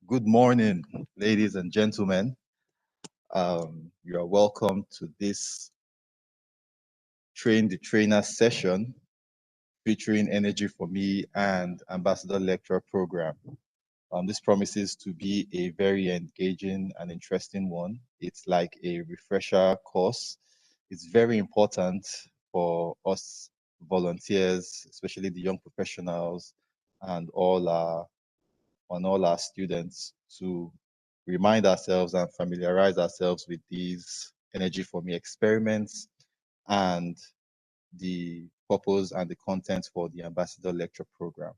Good morning, ladies and gentlemen. You are welcome to this Train the Trainer session featuring Energy4Me and Ambassador Lecturer Program. This promises to be a very engaging and interesting one. It's like a refresher course. It's very important for us volunteers, especially the young professionals and all our students to remind ourselves and familiarize ourselves with these Energy4Me experiments and the purpose and the content for the Ambassador Lecture Program.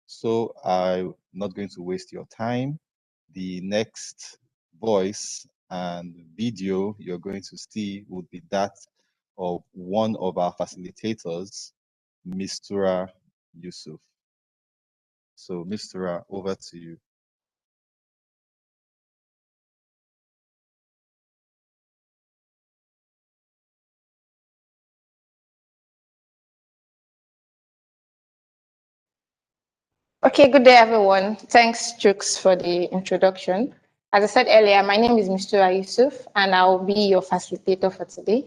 So I'm not going to waste your time. The next voice and video you're going to see would be that of one of our facilitators, Mr. Yusuf. So Mr. over to you. Okay, good day, everyone. Thanks, Jukes, for the introduction. As I said earlier, my name is Mr. Yusuf, and I'll be your facilitator for today.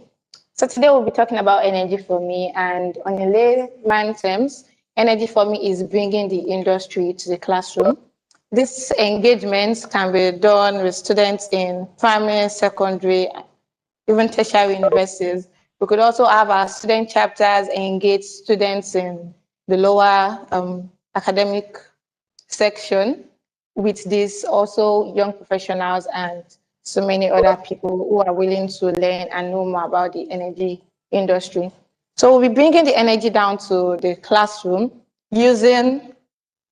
So today we'll be talking about Energy4Me, and on a layman terms, Energy4Me is bringing the industry to the classroom. These engagements can be done with students in primary, secondary, even tertiary universities. We could also have our student chapters engage students in the lower academic section with this also young professionals and so many other people who are willing to learn and know more about the energy industry. So we'll be bringing the energy down to the classroom using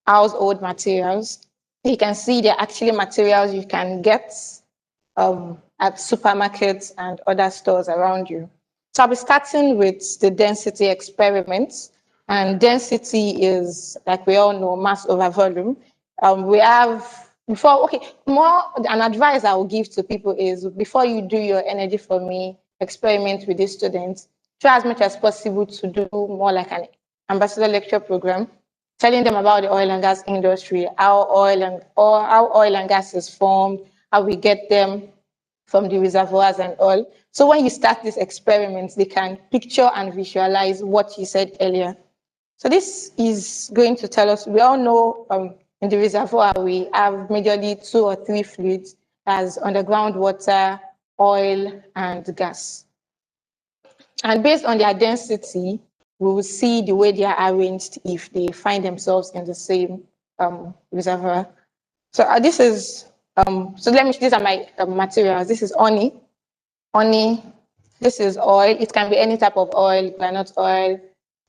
household materials. You can see they're actually materials you can get at supermarkets and other stores around you. So I'll be starting with the density experiments. And density is, like we all know, mass over volume. We have, more an advice I will give to people is before you do your Energy4Me experiment with these students, try as much as possible to do more like an ambassador lecture program, telling them about the oil and gas industry, how oil and gas is formed, how we get them from the reservoirs and all. So when you start these experiments, they can picture and visualize what you said earlier. So this is going to tell us, we all know in the reservoir, we have majorly 2 or 3 fluids as underground water, oil, and gas. And based on their density, we will see the way they are arranged if they find themselves in the same reservoir. So this is, these are my materials. This is honey. This is oil. It can be any type of oil, granite oil,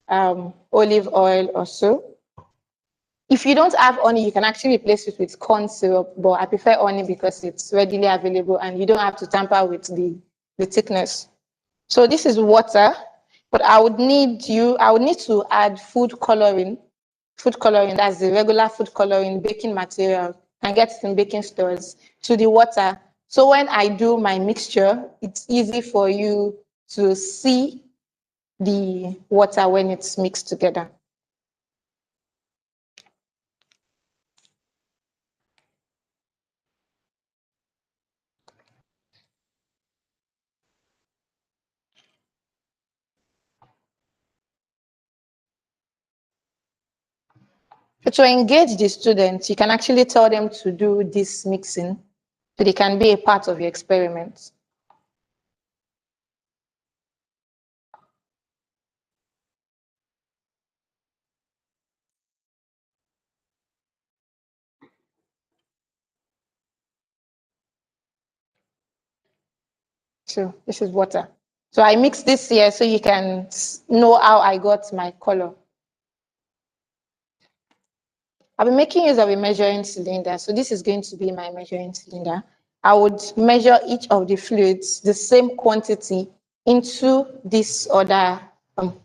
olive oil or so. If you don't have honey, you can actually replace it with corn syrup, but I prefer honey because it's readily available and you don't have to tamper with the thickness. So this is water, but I would need to add food coloring. Food coloring, that's the regular food coloring, baking material, and get it in baking stores to the water. So when I do my mixture, it's easy for you to see the water when it's mixed together. To engage the students, you can actually tell them to do this mixing so they can be a part of your experiment. So this is water. So I mix this here so you can know how I got my color. I'll be making use of a measuring cylinder. So this is going to be my measuring cylinder. I would measure each of the fluids, the same quantity, into this other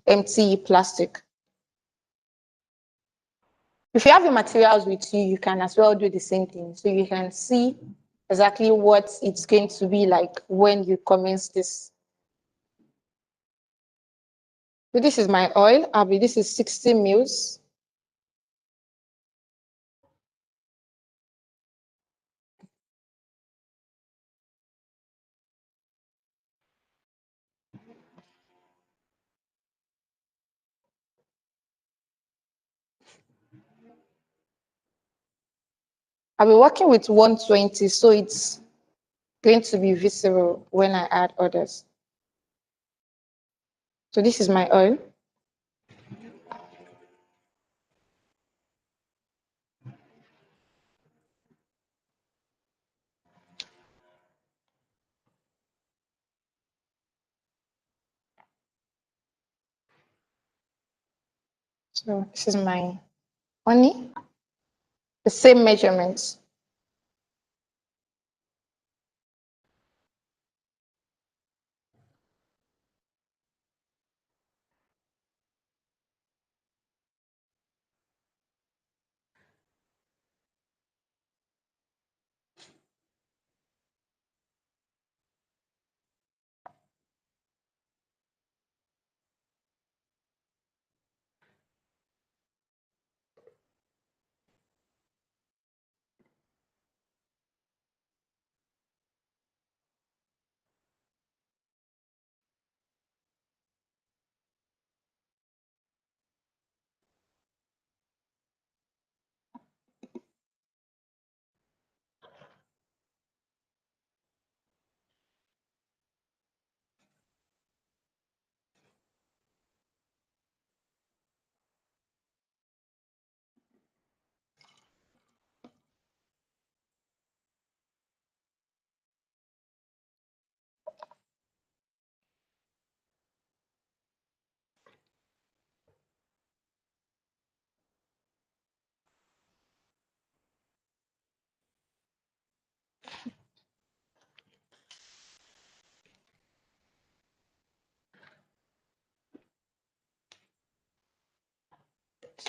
empty plastic. If you have your materials with you, you can as well do the same thing. So you can see exactly what it's going to be like when you commence this. So this is my oil. This is 60 mils. I'll be working with 120, so it's going to be visceral when I add others. So this is my oil. So this is my honey, the same measurements.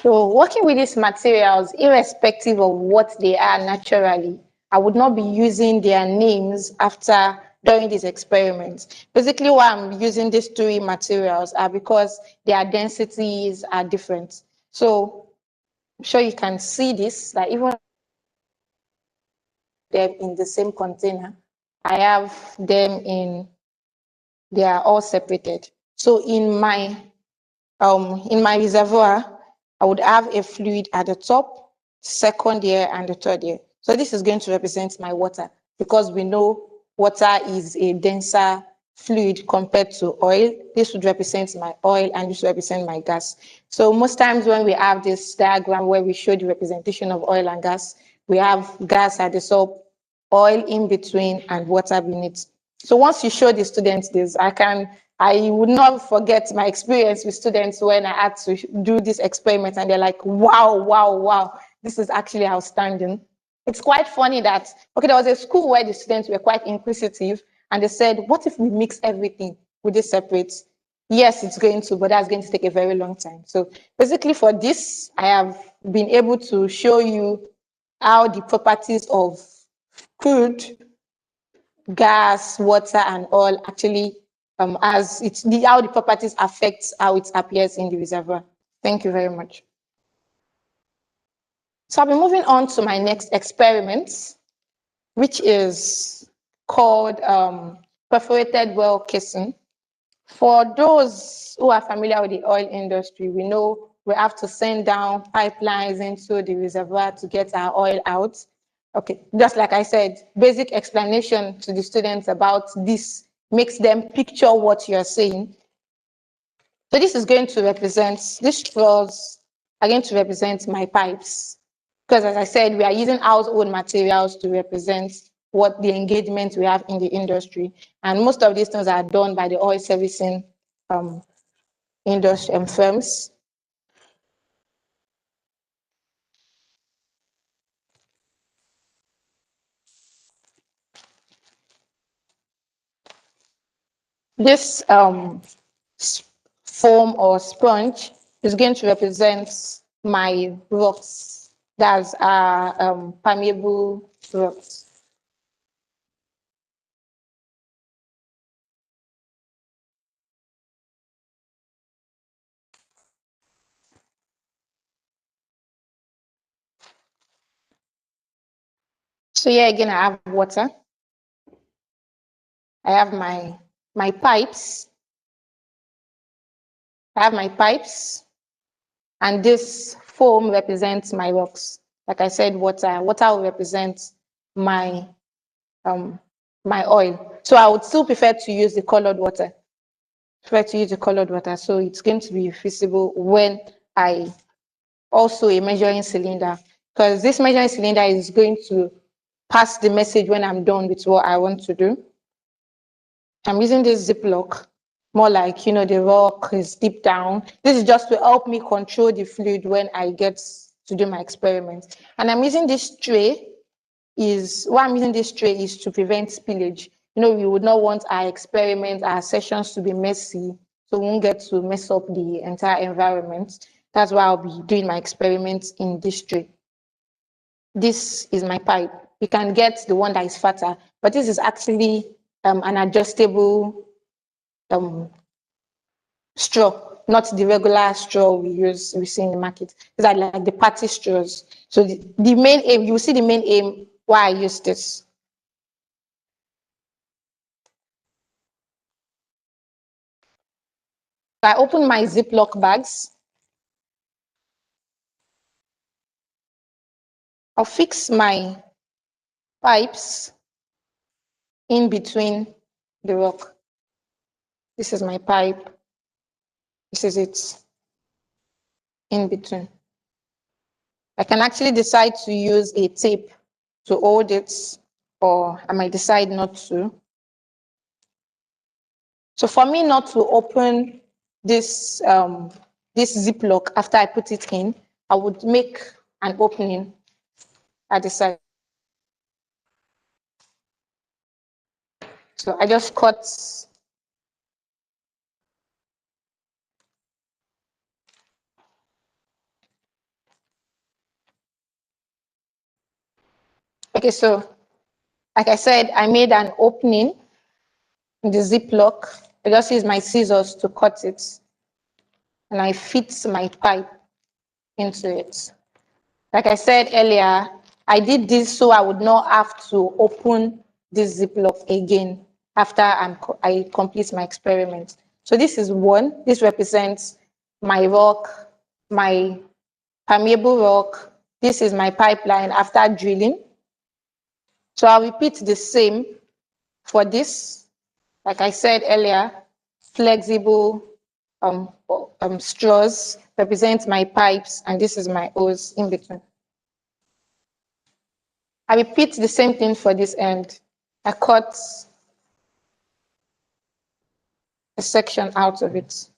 So working with these materials, irrespective of what they are naturally, I would not be using their names after doing these experiments. Basically, why I'm using these three materials are because their densities are different. So I'm sure you can see this, that even them in the same container, I have them they are all separated. So in my reservoir, I would have a fluid at the top, second year, and the third year. So this is going to represent my water because we know water is a denser fluid compared to oil. This would represent my oil and this would represent my gas. So most times when we have this diagram where we show the representation of oil and gas, we have gas at the top, oil in between, and water beneath. So once you show the students this, I would not forget my experience with students when I had to do this experiment and they're like, wow, wow, wow, this is actually outstanding. It's quite funny that, okay, there was a school where the students were quite inquisitive and they said, what if we mix everything? Would it separate? Yes, it's going to, but that's going to take a very long time. So basically for this, I have been able to show you how the properties of crude, gas, water, and oil actually how the properties affect how it appears in the reservoir. Thank you very much. So I'll be moving on to my next experiment, which is called perforated well casing. For those who are familiar with the oil industry, we know we have to send down pipelines into the reservoir to get our oil out. Okay, just like I said, basic explanation to the students about this makes them picture what you're saying. So this is going to represent, these straws are going to represent my pipes. Because as I said, we are using household materials to represent what the engagement we have in the industry. And most of these things are done by the oil servicing industry and firms. This foam or sponge is going to represent my rocks. That's permeable rocks. So here again, I have water. I have my pipes. I have my pipes, and this foam represents my rocks. like I said, water. Water will represent my my oil. So I would still prefer to use the colored water. So it's going to be visible when I also a measuring cylinder, because this measuring cylinder is going to pass the message when I'm done with what I want to do. I'm using this Ziploc, more like, the rock is deep down. This is just to help me control the fluid when I get to do my experiment. And I'm using this tray why I'm using this tray is to prevent spillage. We would not want our experiments, our sessions to be messy, so we won't get to mess up the entire environment. That's why I'll be doing my experiments in this tray. This is my pipe. You can get the one that is fatter, but this is actually an adjustable straw, not the regular straw we see in the market. These are like the party straws. So the main aim, you will see the main aim why I use this. I open my Ziploc bags. I'll fix my pipes in between the rock. This is my pipe. This is it in between. I can actually decide to use a tape to hold it, or I might decide not to. So for me not to open this Ziploc after I put it in, I would make an opening at the side. So I just cut. Okay, so like I said, I made an opening in the Ziploc. I just use my scissors to cut it, and I fit my pipe into it. Like I said earlier, I did this so I would not have to open this Ziploc again after I complete my experiment. So this is one. This represents my rock, my permeable rock. This is my pipeline after drilling. So I'll repeat the same for this. Like I said earlier, flexible straws represent my pipes, and this is my hose in between. I repeat the same thing for this end. I cut a section out of it.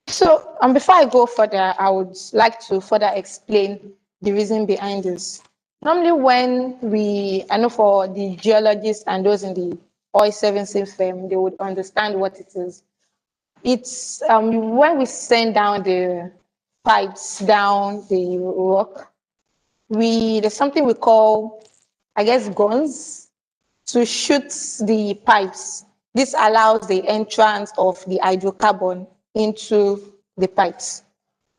So before I go further, I would like to further explain the reason behind this. Normally I know for the geologists and those in the oil servicing firm, they would understand what it is. It's when we send down the pipes down the rock, there's something we call, I guess, guns to shoot the pipes. This allows the entrance of the hydrocarbon into the pipes.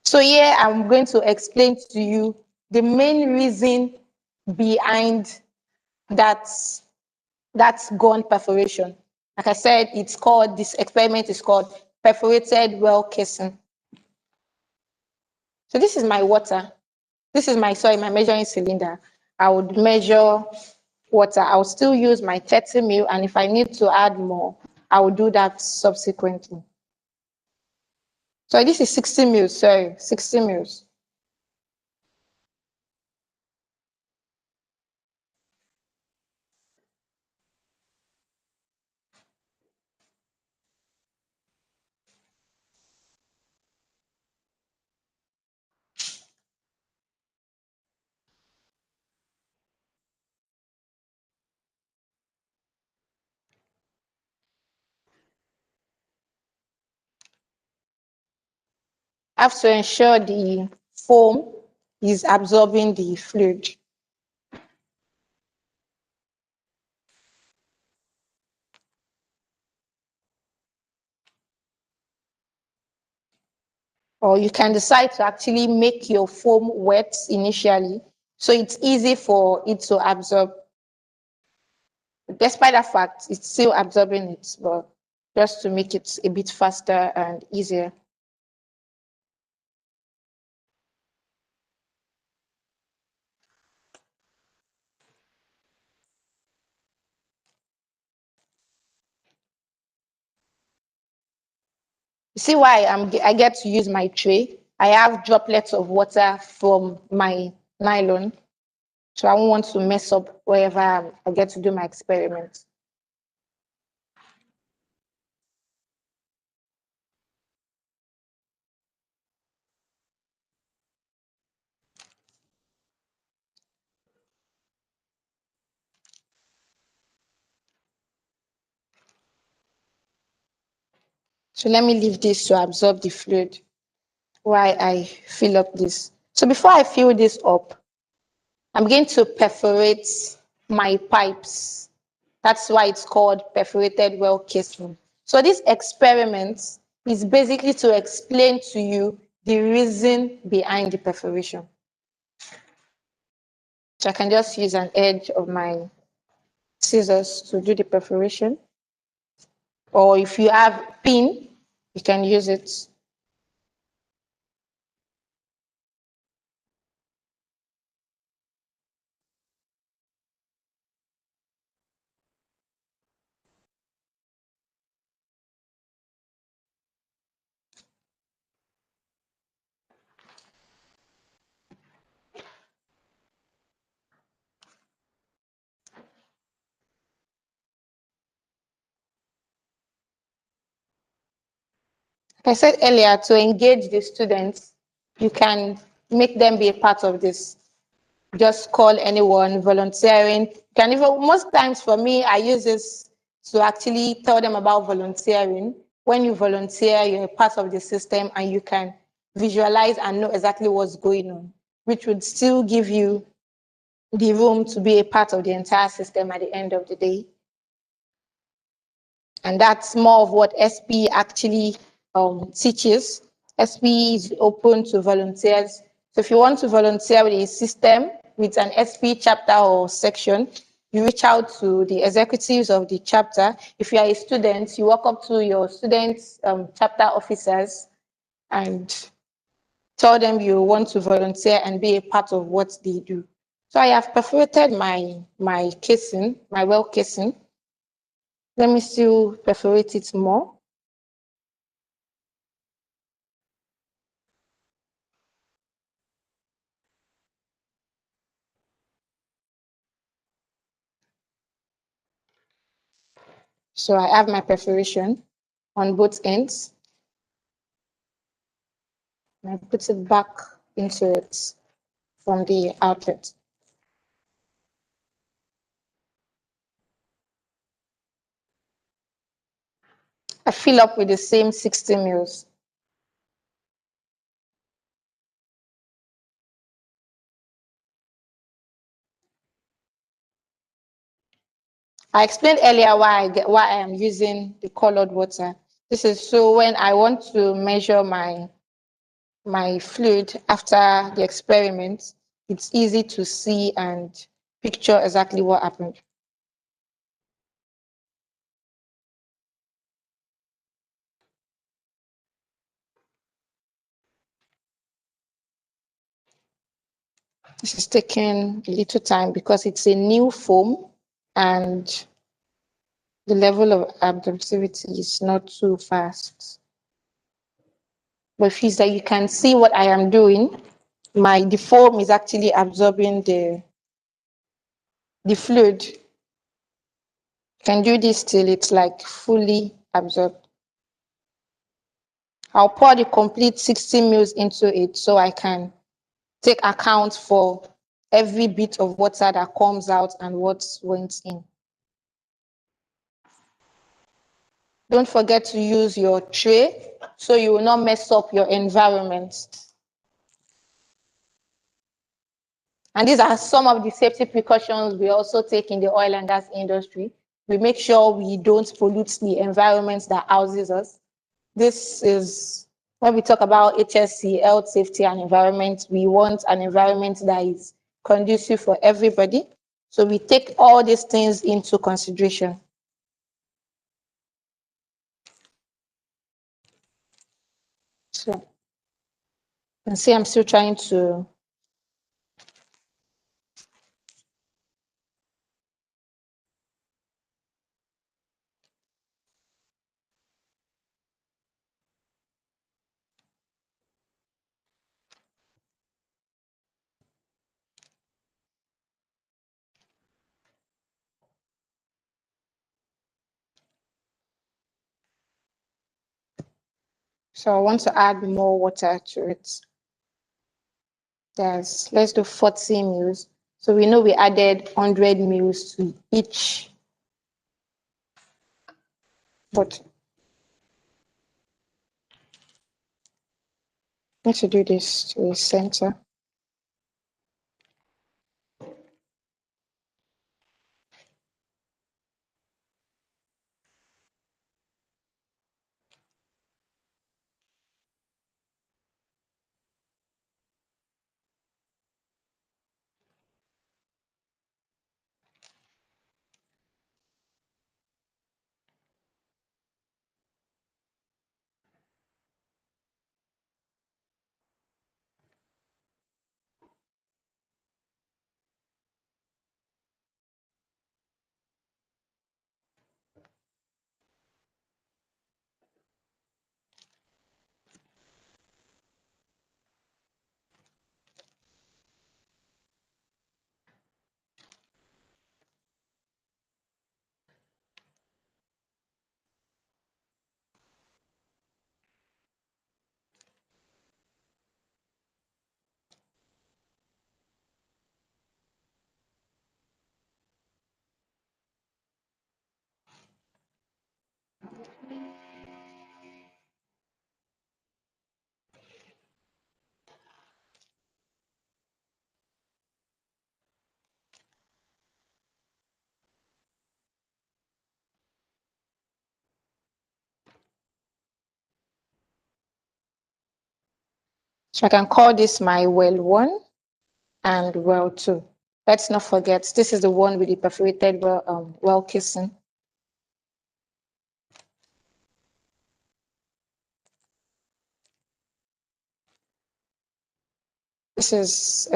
So here I'm going to explain to you the main reason behind that's gun perforation. Like I said, this experiment is called perforated well casing. So this is my water. This is my measuring cylinder. I would measure water. I'll still use my 30 ml, and if I need to add more, I will do that subsequently. So this is 60 mils, 60 mils. I have to ensure the foam is absorbing the fluid. Or you can decide to actually make your foam wet initially, so it's easy for it to absorb. Despite that fact, it's still absorbing it, but just to make it a bit faster and easier. You see why I get to use my tray? I have droplets of water from my nylon, so I won't want to mess up wherever I get to do my experiment. So let me leave this to absorb the fluid while I fill up this. So before I fill this up, I'm going to perforate my pipes. That's why it's called perforated well casing. So this experiment is basically to explain to you the reason behind the perforation. So I can just use an edge of my scissors to do the perforation. Or if you have pin, you can use it. Like I said earlier, to engage the students, you can make them be a part of this. Just call anyone volunteering. You can even, most times for me, I use this to actually tell them about volunteering. When you volunteer, you're a part of the system and you can visualize and know exactly what's going on, which would still give you the room to be a part of the entire system at the end of the day. And that's more of what SP actually teaches. SP is open to volunteers. So if you want to volunteer with a system, with an SP chapter or section, you reach out to the executives of the chapter. If you are a student, you walk up to your students' chapter officers and tell them you want to volunteer and be a part of what they do. So I have perforated my casing, my well casing. Let me still perforate it more. So I have my perforation on both ends. And I put it back into it from the outlet. I fill up with the same 60 mils. I explained earlier why I am using the colored water. This is so when I want to measure my fluid after the experiment, it's easy to see and picture exactly what happened. This is taking a little time because it's a new foam and the level of absorptivity is not too fast. But if it's that you can see what I am doing, the foam is actually absorbing the fluid. You can do this till it's like fully absorbed. I'll pour the complete 60 mils into it so I can take account for every bit of water that comes out and what went in. Don't forget to use your tray so you will not mess up your environment. And these are some of the safety precautions we also take in the oil and gas industry. We make sure we don't pollute the environment that houses us. This is when we talk about HSC, health, safety, and environment, we want an environment that is conducive for everybody. So we take all these things into consideration. So you can see I'm still trying to So I want to add more water to it. Let's do 40 mils. So we know we added 100 mils to each bottle. I need to do this to the center. So I can call this my well 1 and well 2. Let's not forget, this is the one with the perforated well casing. This is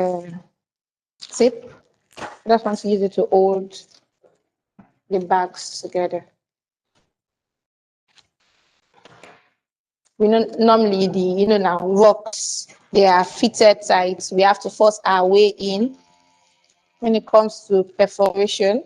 zip. I just want to use it to hold the bags together. We know normally now rocks, they are fitted tight. We have to force our way in when it comes to perforation.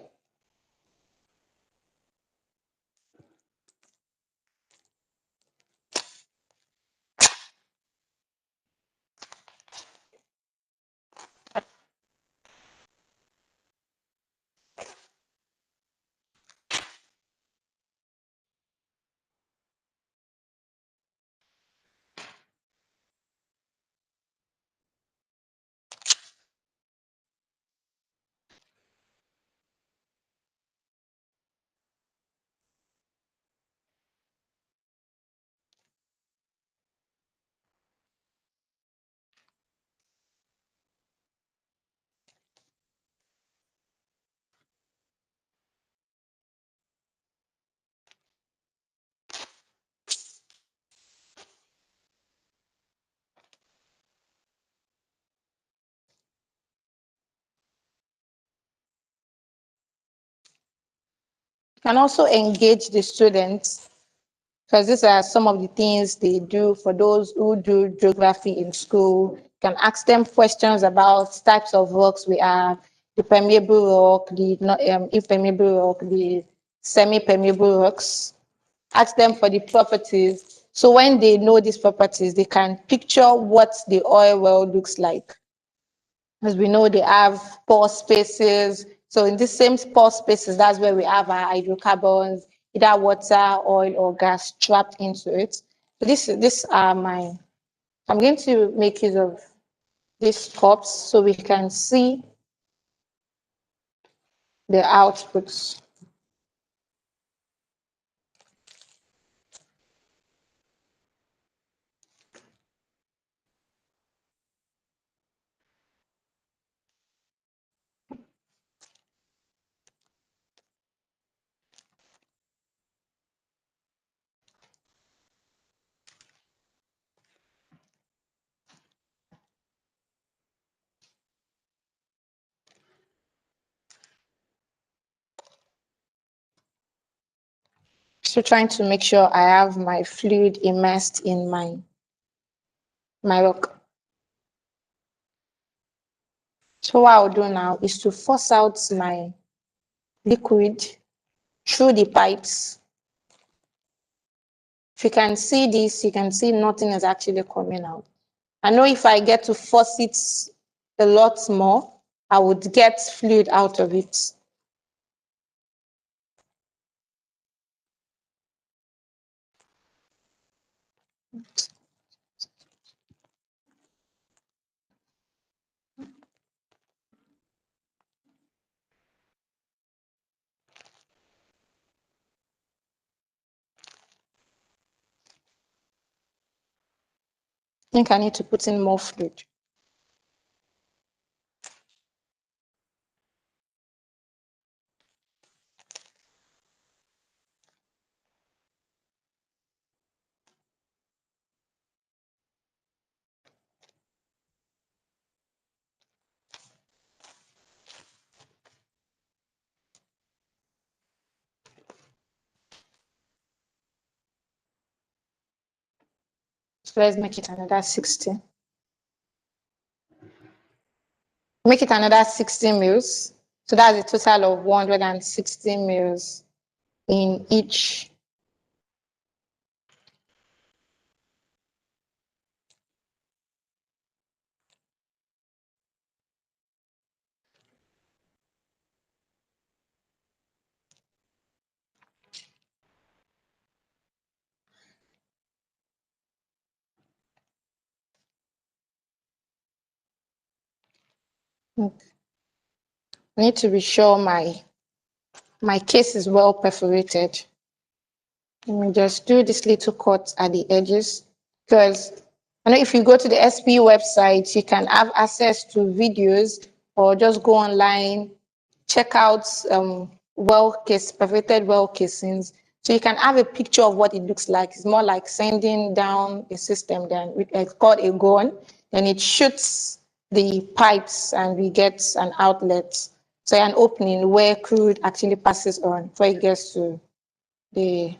You can also engage the students, because these are some of the things they do for those who do geography in school. You can ask them questions about types of rocks we have, the permeable rock, the impermeable rock, the semi-permeable rocks. Ask them for the properties. So when they know these properties, they can picture what the oil well looks like. As we know, they have pore spaces. So in these same pore spaces, that's where we have our hydrocarbons, either water, oil, or gas trapped into it. So this are my, I'm going to make use of these cups so we can see the outputs. So trying to make sure I have my fluid immersed in my rock. So what I'll do now is to force out my liquid through the pipes. If you can see this, you can see nothing is actually coming out. I know if I get to force it a lot more, I would get fluid out of it. I think I need to put in more fluid. So let's make it another 60. Make it another 60 mils. So that's a total of 160 mils in each. I need to be sure my case is well perforated. Let me just do this little cut at the edges, because I know if you go to the SP website, you can have access to videos or just go online, check out perforated well casings. So you can have a picture of what it looks like. It's more like sending down a system than it's called a gun. Then it shoots the pipes and we get an outlet. So an opening where crude actually passes on before it gets to the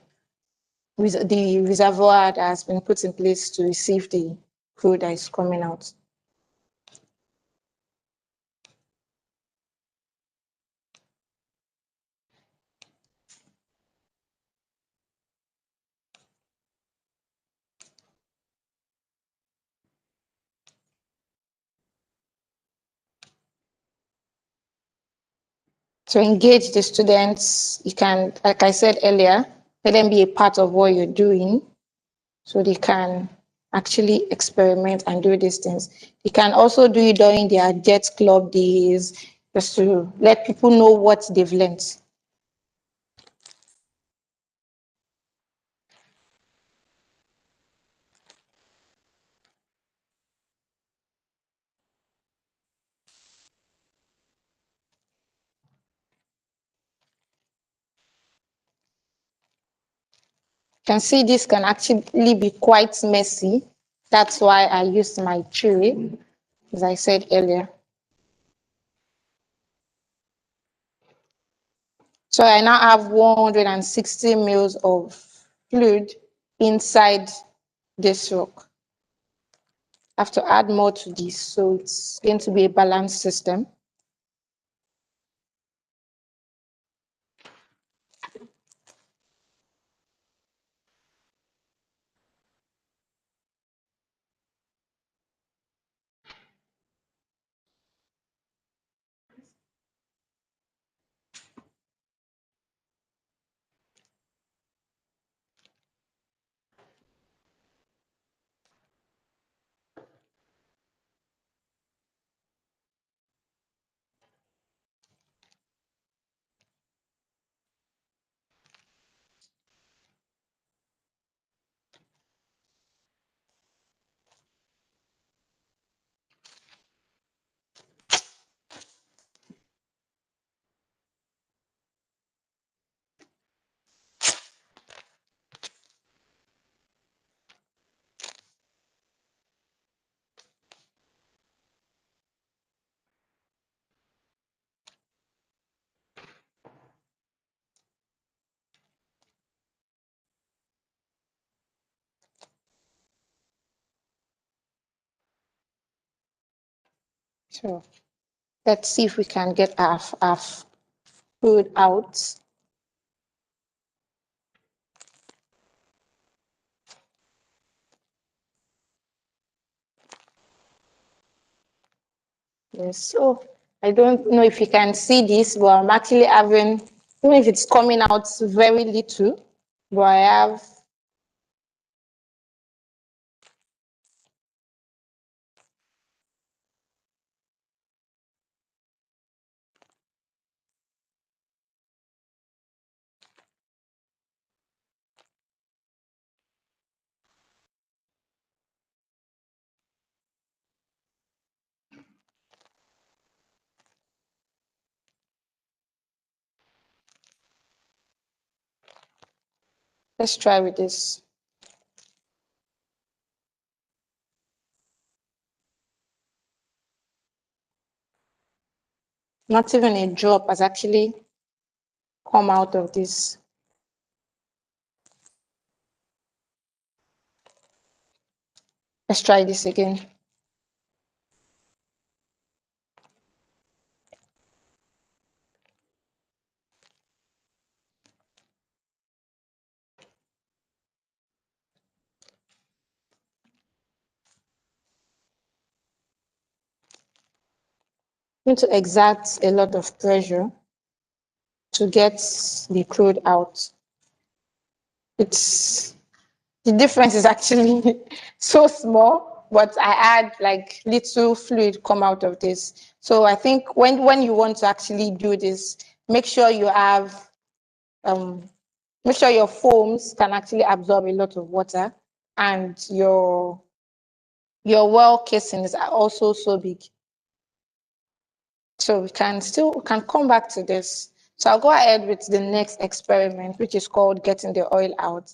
reservoir that has been put in place to receive the crude that is coming out. To engage the students, you can, like I said earlier, let them be a part of what you're doing so they can actually experiment and do these things. You can also do it during their jet club days, just to let people know what they've learned. You can see this can actually be quite messy. That's why I used my tray, as I said earlier. So I now have 160 mils of fluid inside this rock. I have to add more to this, so it's going to be a balanced system. So let's see if we can get our food out. Yes, so I don't know if you can see this, but I'm actually having, even if it's coming out very little, but I have, let's try with this. Not even a drop has actually come out of this. Let's try this again. Need to exert a lot of pressure to get the crude out. It's the difference is actually so small, but I had like little fluid come out of this. So I think when you want to actually do this, make sure you have make sure your foams can actually absorb a lot of water, and your well casings are also so big. So we can come back to this. So I'll go ahead with the next experiment, which is called getting the oil out.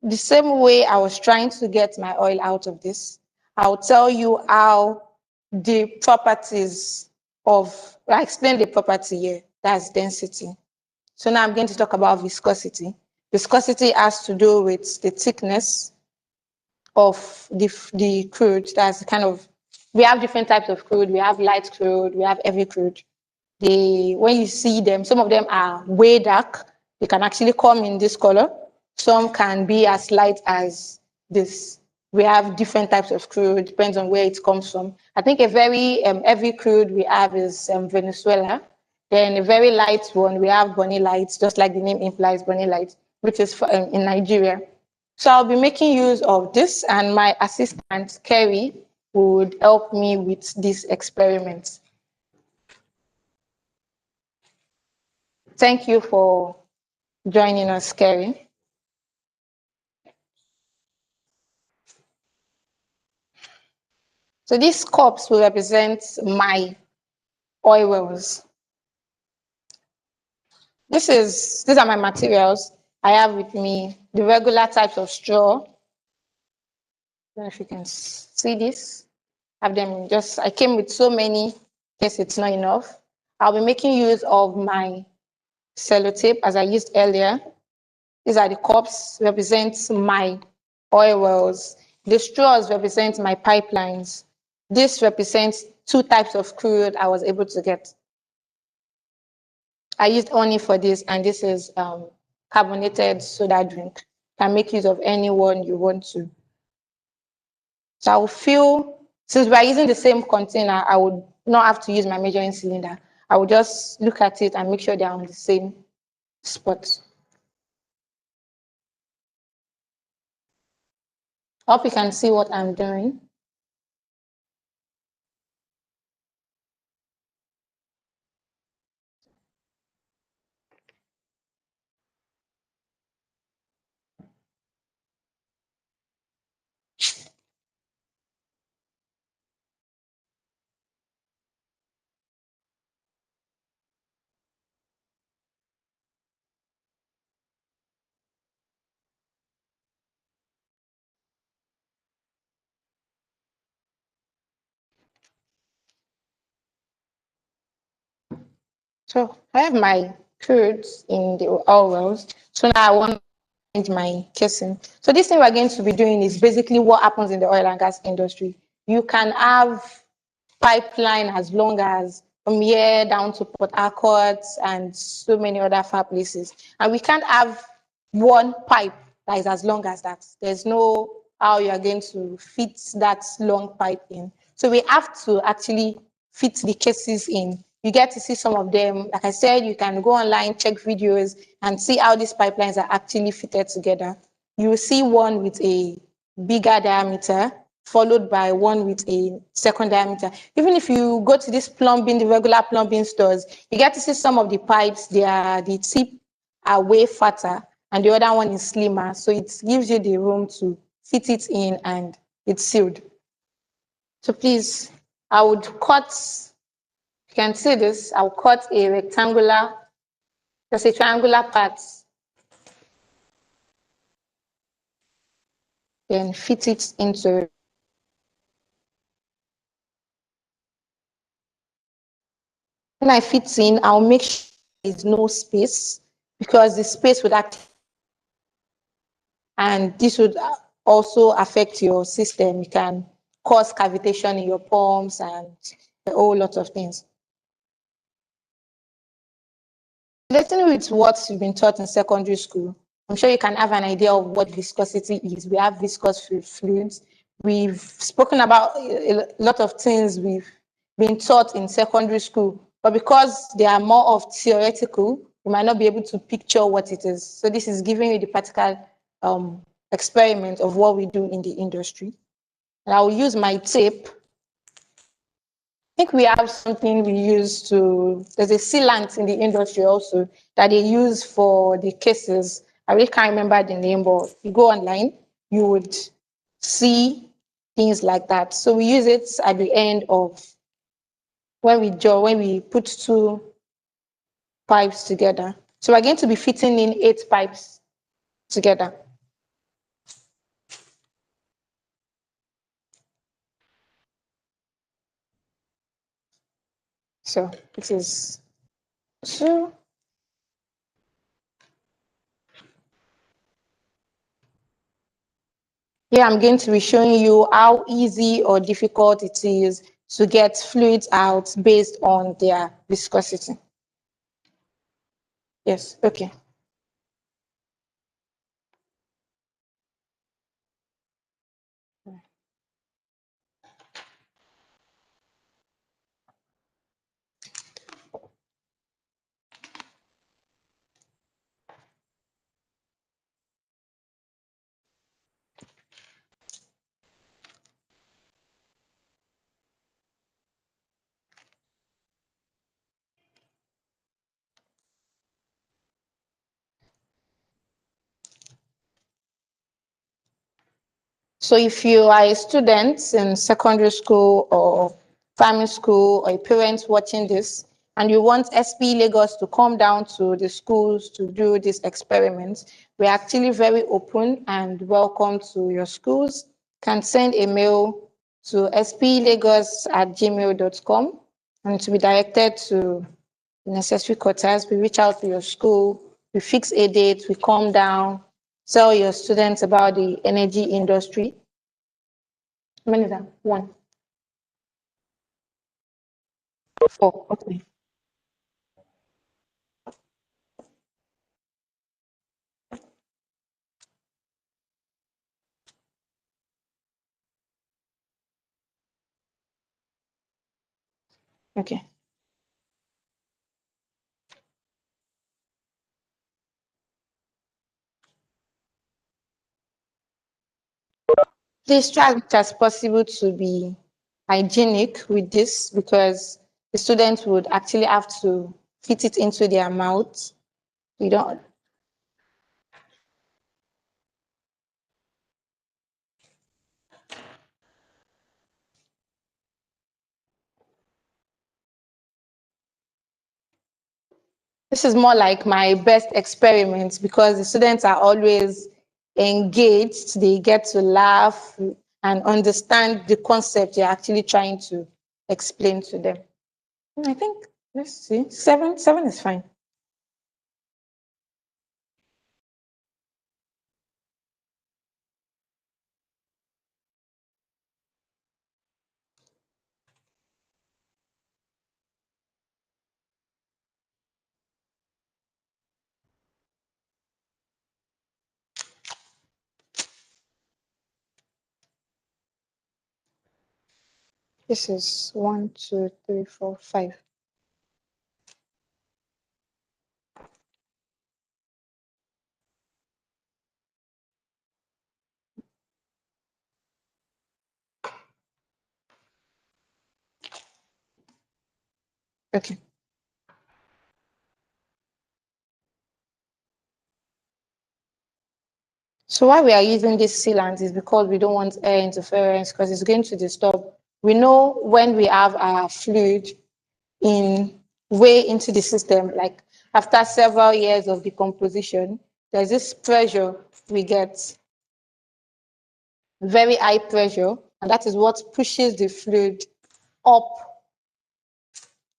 The same way I was trying to get my oil out of this, I'll tell you how the properties I explain the property here, that's density. So now I'm going to talk about viscosity. Viscosity has to do with the thickness of the crude. That's kind of, we have different types of crude. We have light crude, we have heavy crude. When you see them, some of them are way dark. They can actually come in this color. Some can be as light as this. We have different types of crude, depends on where it comes from. I think a very heavy crude we have is Venezuela. Then a very light one, we have Bonny Light, just like the name implies, Bonny Light, which is in Nigeria. So I'll be making use of this, and my assistant, Kerry, would help me with this experiment. Thank you for joining us, Kerry. So these cups will represent my oil wells. These are my materials. I have with me the regular types of straw. I don't know if you can see this. Have them I came with so many, in case it's not enough. I'll be making use of my sellotape as I used earlier. These are the cups, represents my oil wells. The straws represent my pipelines. This represents two types of crude I was able to get. I used honey for this, and this is carbonated soda drink. You can make use of any one you want to. So I will fill, since we are using the same container, I would not have to use my measuring cylinder. I will just look at it and make sure they're on the same spot. I hope you can see what I'm doing. So I have my crudes in the oil wells. So now I want to change my casing. So this thing we're going to be doing is basically what happens in the oil and gas industry. You can have pipeline as long as from here down to Port Harcourt and so many other far places. And we can't have one pipe that is as long as that. There's no how you are going to fit that long pipe in. So we have to actually fit the cases in. You get to see some of them. Like I said, you can go online, check videos, and see how these pipelines are actually fitted together. You will see one with a bigger diameter, followed by one with a second diameter. Even if you go to this plumbing, the regular plumbing stores, you get to see some of the pipes, the tip are way fatter, and the other one is slimmer. So it gives you the room to fit it in, and it's sealed. So please, I would cut, you can see this, I'll cut a rectangular, there's a triangular part, then fit it into. When I fit in, I'll make sure there is no space, because the space would act, and this would also affect your system. It can cause cavitation in your pumps and a whole lot of things. Relating with what you've been taught in secondary school, I'm sure you can have an idea of what viscosity is. We have viscous fluids. We've spoken about a lot of things we've been taught in secondary school, but because they are more of theoretical, you might not be able to picture what it is. So this is giving you the practical experiment of what we do in the industry. And I will use my tape. I think we have something we use to, there's a sealant in the industry also that they use for the cases. I really can't remember the name, but if you go online, you would see things like that. So we use it at the end of when we put two pipes together. So we're going to be fitting in 8 pipes together. So it is 2. Here I'm going to be showing you how easy or difficult it is to get fluids out based on their viscosity. Yes, okay. So if you are a student in secondary school or primary school, or a parent watching this, and you want SP Lagos to come down to the schools to do this experiment, we're actually very open and welcome to your schools. You can send a mail to splagos@gmail.com, and to be directed to the necessary quarters. We reach out to your school, we fix a date, we come down, tell your students about the energy industry. How many is that? 1. 4. Okay. Okay. Please try as much as possible to be hygienic with this, because the students would actually have to fit it into their mouth. You don't. This is more like my best experiments, because the students are always engaged. They get to laugh and understand the concept you're actually trying to explain to them. I think, let's see, 7 is fine. This is 1, 2, 3, 4, 5. Okay. So why we are using this sealant is because we don't want air interference, because it's going to disturb. We know when we have our fluid in way into the system, like after several years of decomposition, there's this pressure we get, very high pressure, and that is what pushes the fluid up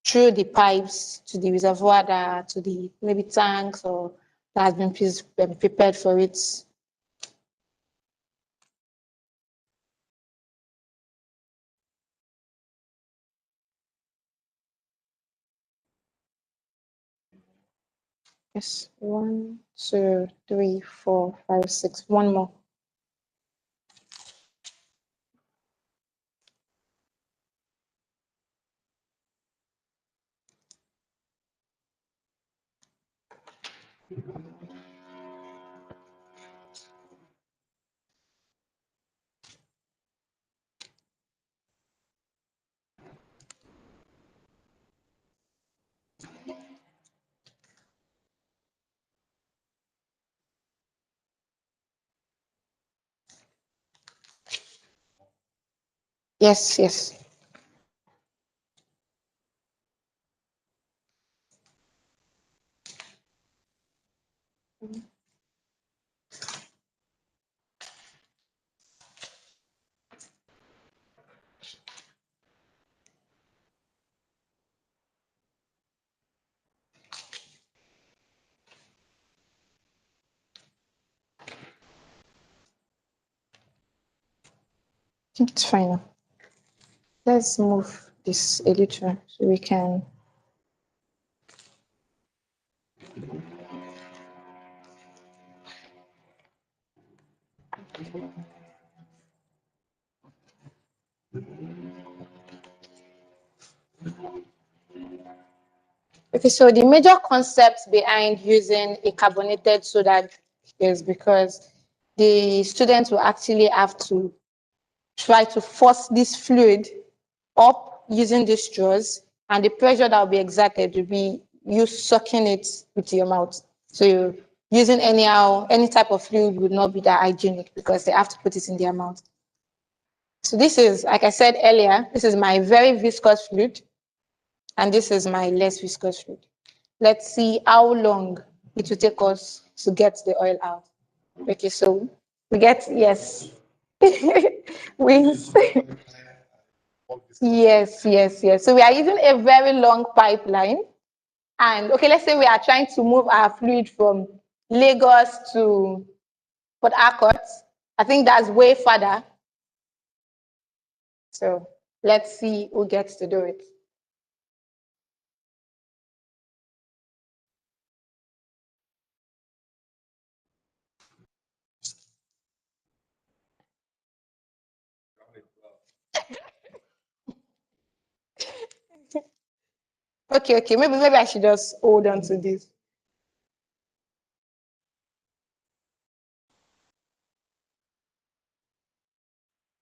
through the pipes to the reservoir, to the maybe tanks, or that has been prepared for it. Yes, 1, 2, 3, 4, 5, 6. One more. Yes, yes. I think it's fine now. Let's move this a little so we can. Okay, so the major concept behind using a carbonated soda is because the students will actually have to try to force this fluid up using these straws, and the pressure that will be exerted will be you sucking it with your mouth. So using any type of fluid would not be that hygienic because they have to put it in their mouth. So this is, like I said earlier, this is my very viscous fluid, and this is my less viscous fluid. Let's see how long it will take us to get the oil out. Okay, so we get, yes. Wings. Yes, yes, yes. So we are using a very long pipeline. And okay, let's say we are trying to move our fluid from Lagos to Port Harcourt. I think that's way further. So let's see who gets to do it. Okay, okay. Maybe I should just hold on to this.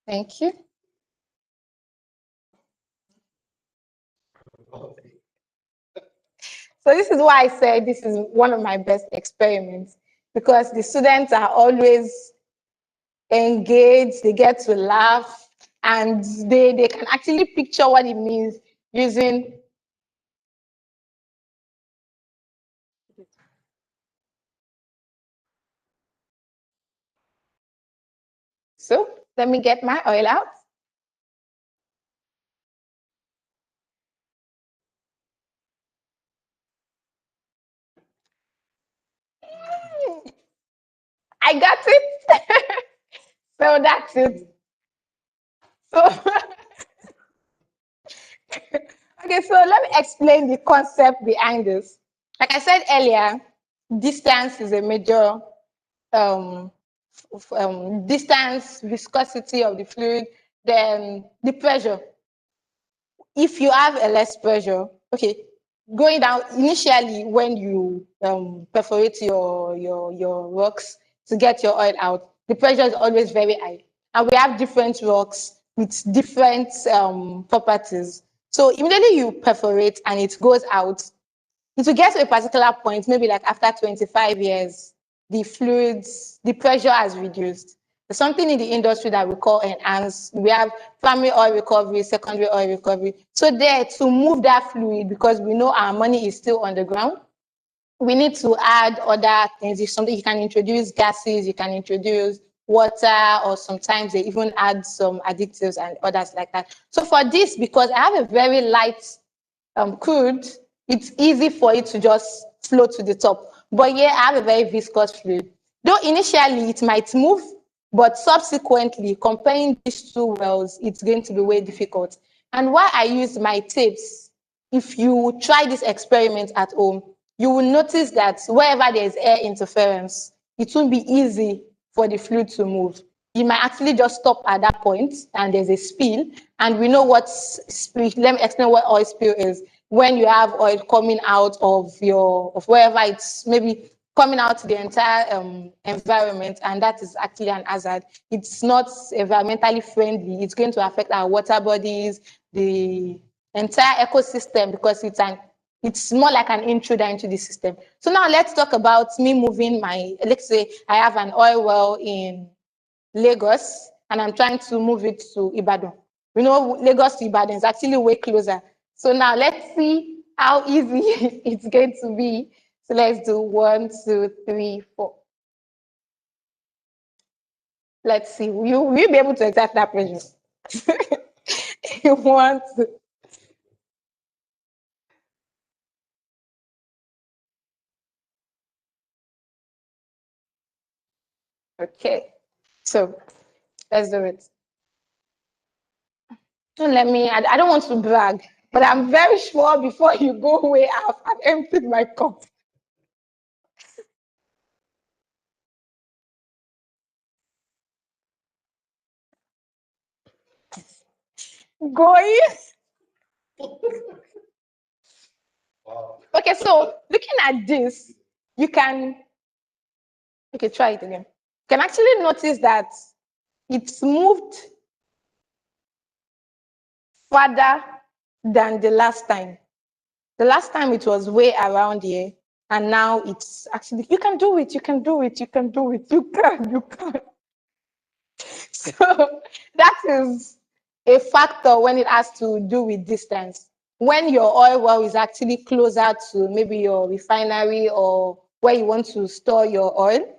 Thank you. So this is why I said this is one of my best experiments, because the students are always engaged, they get to laugh, and they can actually picture what it means using. So let me get my oil out. I got it. So that's it. So okay, so let me explain the concept behind this. Like I said earlier, distance is a major um, distance, viscosity of the fluid, then the pressure. if you have a less pressure, okay, going down initially when you perforate your rocks to get your oil out, the pressure is always very high. And we have different rocks with different properties. So immediately you perforate and it goes out, it will get to a particular point, maybe like after 25 years, the fluids, the pressure has reduced. There's something in the industry that we call enhance. We have primary oil recovery, secondary oil recovery. So there to move that fluid, because we know our money is still on the ground, we need to add other things. If something, you can introduce gases, you can introduce water, or sometimes they even add some additives and others like that. So for this, because I have a very light crude, it's easy for it to just float to the top. But yeah, I have a very viscous fluid. Though initially it might move, but subsequently comparing these two wells, it's going to be way difficult. And why I use my tapes, if you try this experiment at home, you will notice that wherever there's air interference, it won't be easy for the fluid to move. You might actually just stop at that point and there's a spill. And we know what spill, let me explain what oil spill is. When you have oil coming out of wherever it's maybe coming out to the entire environment, and that is actually an hazard. It's not environmentally friendly. It's going to affect our water bodies, the entire ecosystem, because it's more like an intruder into the system. So now let's talk about me moving let's say I have an oil well in Lagos and I'm trying to move it to Ibadan. We know Lagos to Ibadan is actually way closer. So now let's see how easy it's going to be. So let's do 1, 2, 3, 4. Let's see. Will you be able to exert that pressure? 1, 2. Okay. So let's do it. Don't let me, I don't want to brag, but I'm very sure before you go way out, I've emptied my cup. Going. Okay, so looking at this, you can, okay, try it again. You can actually notice that it's moved further than the last time. The last time it was way around here, and now it's actually, you can do it, you can do it, you can do it, you can. So that is a factor when it has to do with distance. When your oil well is actually closer to maybe your refinery or where you want to store your oil,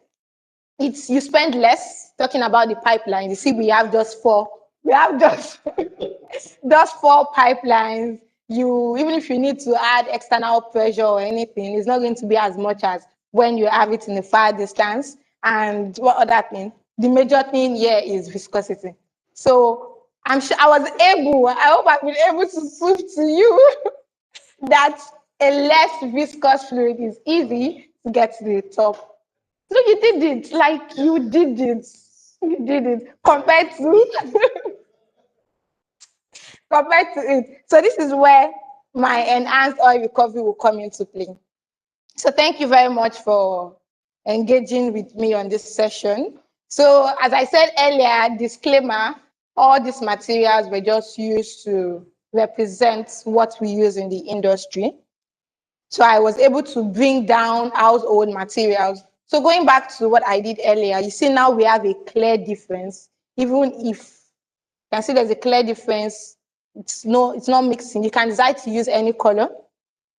you spend less talking about the pipeline. You see, we have just four. We have just just four pipelines. Even if you need to add external pressure or anything, it's not going to be as much as when you have it in a far distance. And what other thing? The major thing here is viscosity. So I'm sure I was able, I hope I've been able to prove to you that a less viscous fluid is easy to get to the top. So you did it, like you did it. You did it compared to compared to it. So this is where my enhanced oil recovery will come into play. So thank you very much for engaging with me on this session. So as I said earlier, disclaimer, all these materials were just used to represent what we use in the industry. So I was able to bring down household materials. So going back to what I did earlier, you see now we have a clear difference. Even if you can see there's a clear difference, it's not mixing. You can decide to use any color,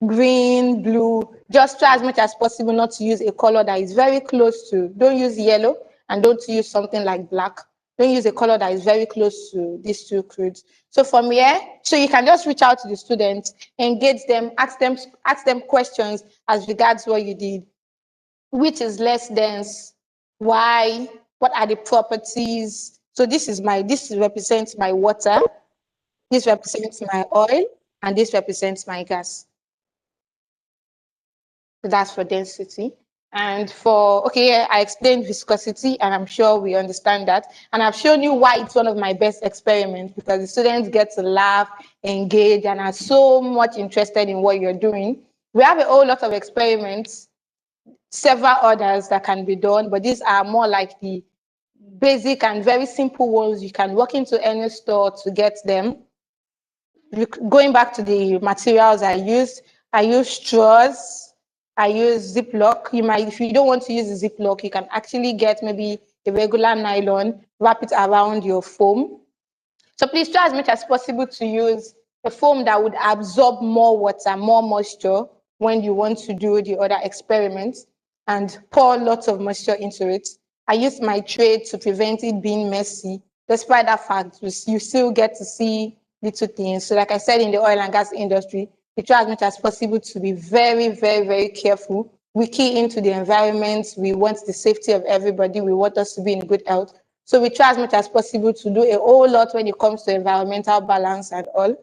green, blue, just try as much as possible not to use a color that is very close to, don't use yellow and don't use something like black. Don't use a color that is very close to these two crudes. So from here, so you can just reach out to the students, engage them, ask them questions as regards what you did. Which is less dense? Why? What are the properties? So this represents my water, this represents my oil, and this represents my gas. So that's for density. And okay, I explained viscosity, and I'm sure we understand that. And I've shown you why it's one of my best experiments, because the students get to laugh, engage, and are so much interested in what you're doing. We have a whole lot of experiments, several others that can be done, but these are more like the basic and very simple ones. You can walk into any store to get them. Going back to the materials I used straws, I use Ziploc. If you don't want to use a Ziploc, you can actually get maybe a regular nylon, wrap it around your foam. So please try as much as possible to use a foam that would absorb more water, more moisture when you want to do the other experiments, and pour lots of moisture into it. I use my tray to prevent it being messy. Despite that fact, you still get to see little things. So like I said, in the oil and gas industry, we try as much as possible to be very, very, very careful. We key into the environment. We want the safety of everybody. We want us to be in good health. So we try as much as possible to do a whole lot when it comes to environmental balance and all,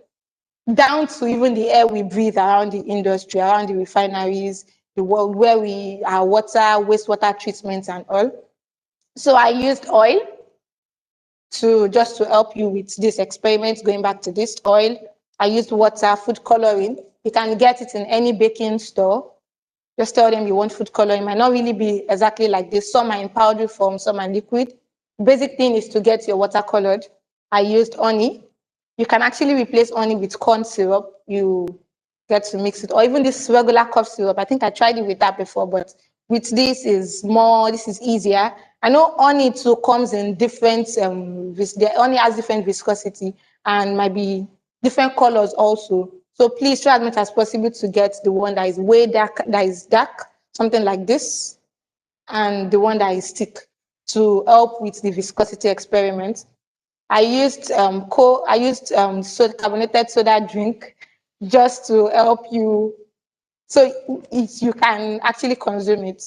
down to even the air we breathe around the industry, around the refineries, the world where our water, wastewater treatments and all. So I used oil to help you with this experiment. Going back to this oil, I used water, food coloring. You can get it in any baking store. Just tell them you want food coloring. It might not really be exactly like this. Some are in powder form, some are liquid. Basic thing is to get your water colored. I used honey. You can actually replace honey with corn syrup. You get to mix it, or even this regular cough syrup. I think I tried it with that before, but with this this is easier. I know honey too comes in different, the honey has different viscosity and might be different colors also. So please try as much as possible to get the one that is way dark, something like this, and the one that is thick, to help with the viscosity experiment. I used carbonated soda drink just to help you, so you can actually consume it.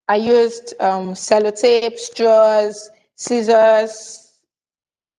I used sellotape, straws, scissors,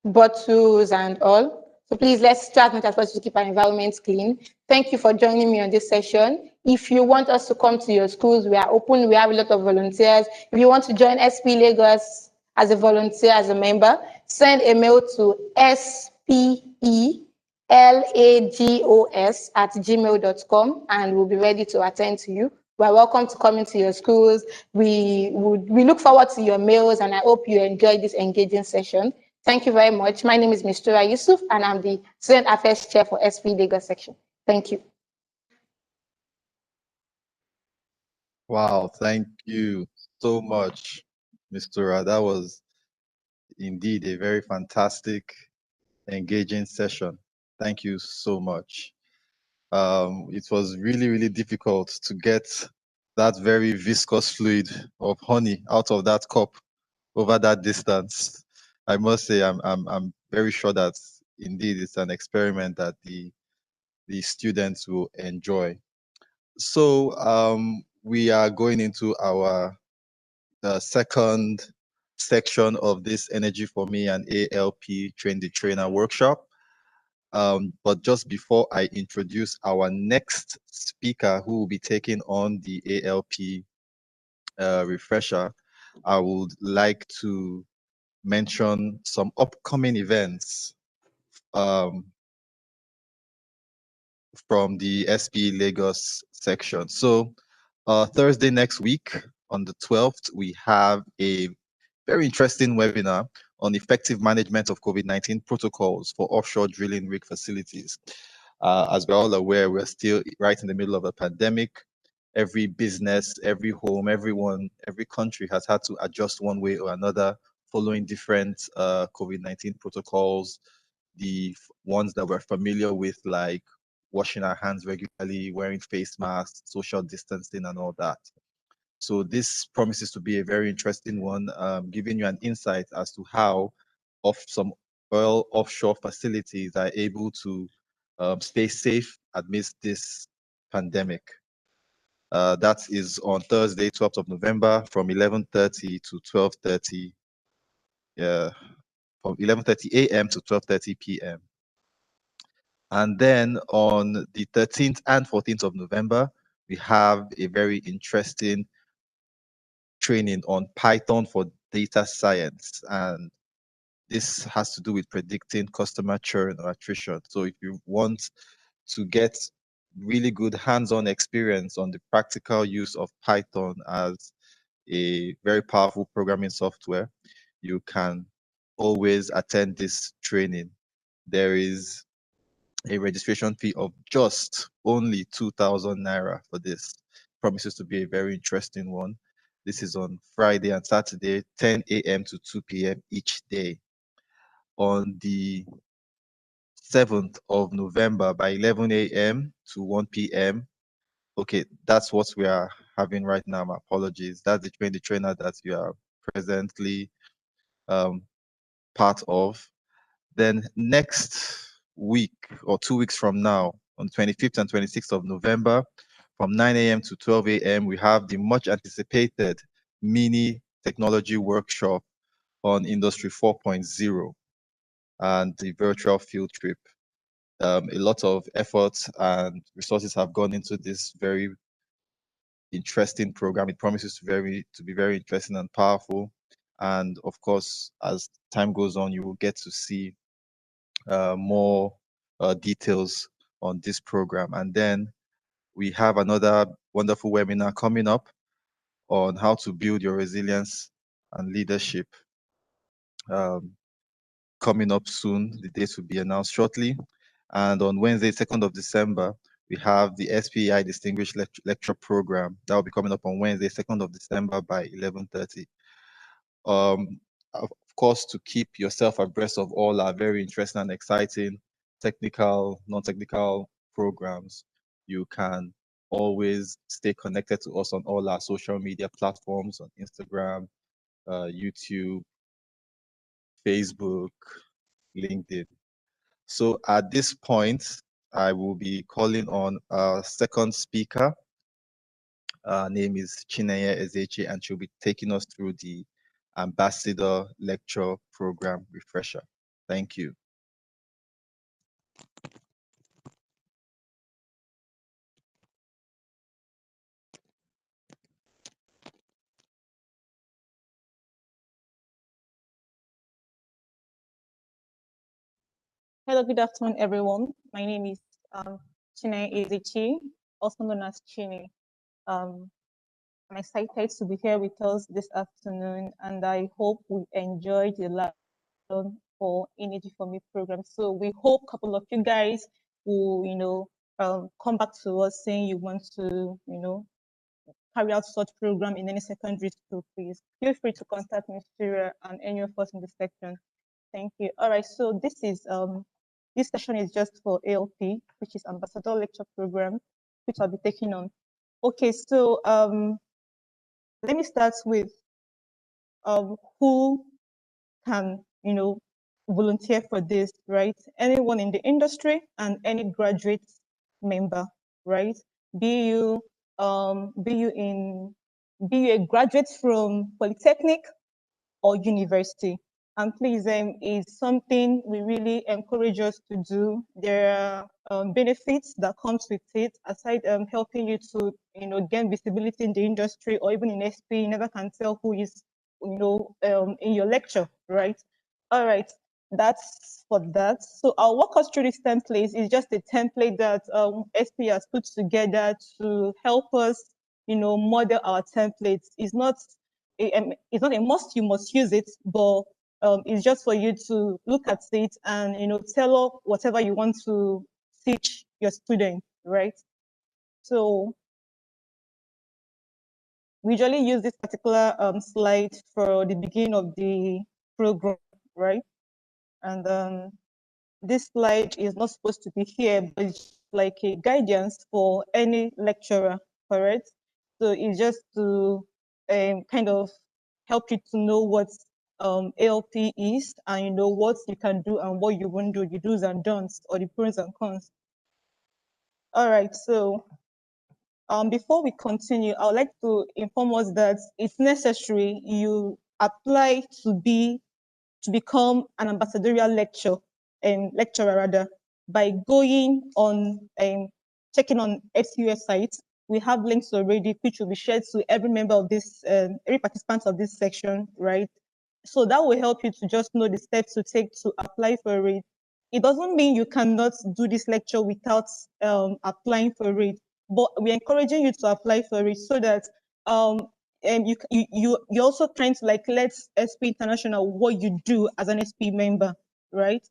bottles, and all. So please, let's try as much as possible to keep our environment clean. Thank you for joining me on this session. If you want us to come to your schools, we are open. We have a lot of volunteers. If you want to join SP Lagos as a volunteer, as a member, send a mail to spelagos@gmail.com, and we'll be ready to attend to you. We are welcome to come into your schools. We look forward to your mails, and I hope you enjoyed this engaging session. Thank you very much. My name is Mistura Yusuf, and I'm the Student Affairs Chair for SP Lagos section. Thank you. Wow, thank you so much, Mr. That was indeed a very fantastic, engaging session. Thank you so much. It was really, really difficult to get that very viscous fluid of honey out of that cup over that distance. I must say, I'm very sure that indeed it's an experiment that the students will enjoy. So we are going into our second section of this Energy for Me and ALP Train the Trainer workshop. But just before I introduce our next speaker who will be taking on the ALP refresher, I would like to mention some upcoming events from the SP Lagos section. So Thursday next week on the 12th, we have a very interesting webinar on effective management of COVID-19 protocols for offshore drilling rig facilities. As we're all aware, we're still right in the middle of a pandemic. Every business, every home, everyone, every country has had to adjust one way or another, following different COVID-19 protocols. The ones that we're familiar with, like washing our hands regularly, wearing face masks, social distancing, and all that. So this promises to be a very interesting one, giving you an insight as to how some oil offshore facilities are able to stay safe amidst this pandemic. That is on Thursday, 12th of November from 11:30 to 12:30, from 11:30 a.m. to 12:30 p.m. And then on the 13th and 14th of November, we have a very interesting training on Python for data science. And this has to do with predicting customer churn or attrition. So if you want to get really good hands-on experience on the practical use of Python as a very powerful programming software, you can always attend this training. There is a registration fee of just only 2,000 naira for this. Promises to be a very interesting one. This is on Friday and Saturday, 10 a.m. to 2 p.m. each day. On the 7th of November by 11 a.m. to 1 p.m. Okay, that's what we are having right now. My apologies. That's the trainer that you are presently um, part of. Then next week or 2 weeks from now, on 25th and 26th of November, from 9 a.m. to 12 a.m., we have the much anticipated mini technology workshop on Industry 4.0 and the virtual field trip. A lot of effort and resources have gone into this very interesting program. It promises to be very interesting and powerful. And of course, as time goes on, you will get to see more details on this program. And then we have another wonderful webinar coming up on how to build your resilience and leadership. Coming up soon, the dates will be announced shortly. And on Wednesday, 2nd of December, we have the SPI Distinguished Lecture Program. That will be coming up on Wednesday, 2nd of December by 11:30. Of course, to keep yourself abreast of all our very interesting and exciting technical, non-technical programs, you can always stay connected to us on all our social media platforms on Instagram, YouTube, Facebook, LinkedIn. So at this point, I will be calling on our second speaker. Her name is Chineye Ezechi, and she'll be taking us through the Ambassador Lecture Program Refresher. Thank you. Hello, good afternoon, everyone. My name is Chine Ezechi, also known as Chine. I'm excited to be here with us this afternoon, and I hope we enjoyed the lesson for Energy4Me program. So we hope a couple of you guys will, come back to us saying you want to, carry out such program in any secondary school. Please feel free to contact Ms. Syria and any of us in the section. Thank you. All right, so this session is just for ALP, which is Ambassador Lecture Program, which I'll be taking on. Okay, so let me start with who can, volunteer for this, right? Anyone in the industry and any graduate member, right? Be you a graduate from Polytechnic or university. And please, is something we really encourage us to do. There are benefits that comes with it, aside helping you to, gain visibility in the industry or even in SP. You never can tell who is, in your lecture, right? All right, that's for that. So I'll walk us through this template. It's just a template that SP has put together to help us, model our templates. It's not a must, you must use it, but it's just for you to look at it and tell whatever you want to teach your students, right? So we usually use this particular slide for the beginning of the program, right? And this slide is not supposed to be here, but it's like a guidance for any lecturer, correct? So it's just to kind of help you to know what ALP is, and what you can do and what you won't do, the do's and don'ts, or the pros and cons. All right, so before we continue, I would like to inform us that it's necessary you apply to become an ambassadorial lecturer rather, by going on checking on FCUS site, we have links already, which will be shared to every member of this, every participant of this section, right? So that will help you to just know the steps to take to apply for it. It doesn't mean you cannot do this lecture without applying for it, but we're encouraging you to apply for it so that you're also trying to like let SP International what you do as an SP member, right?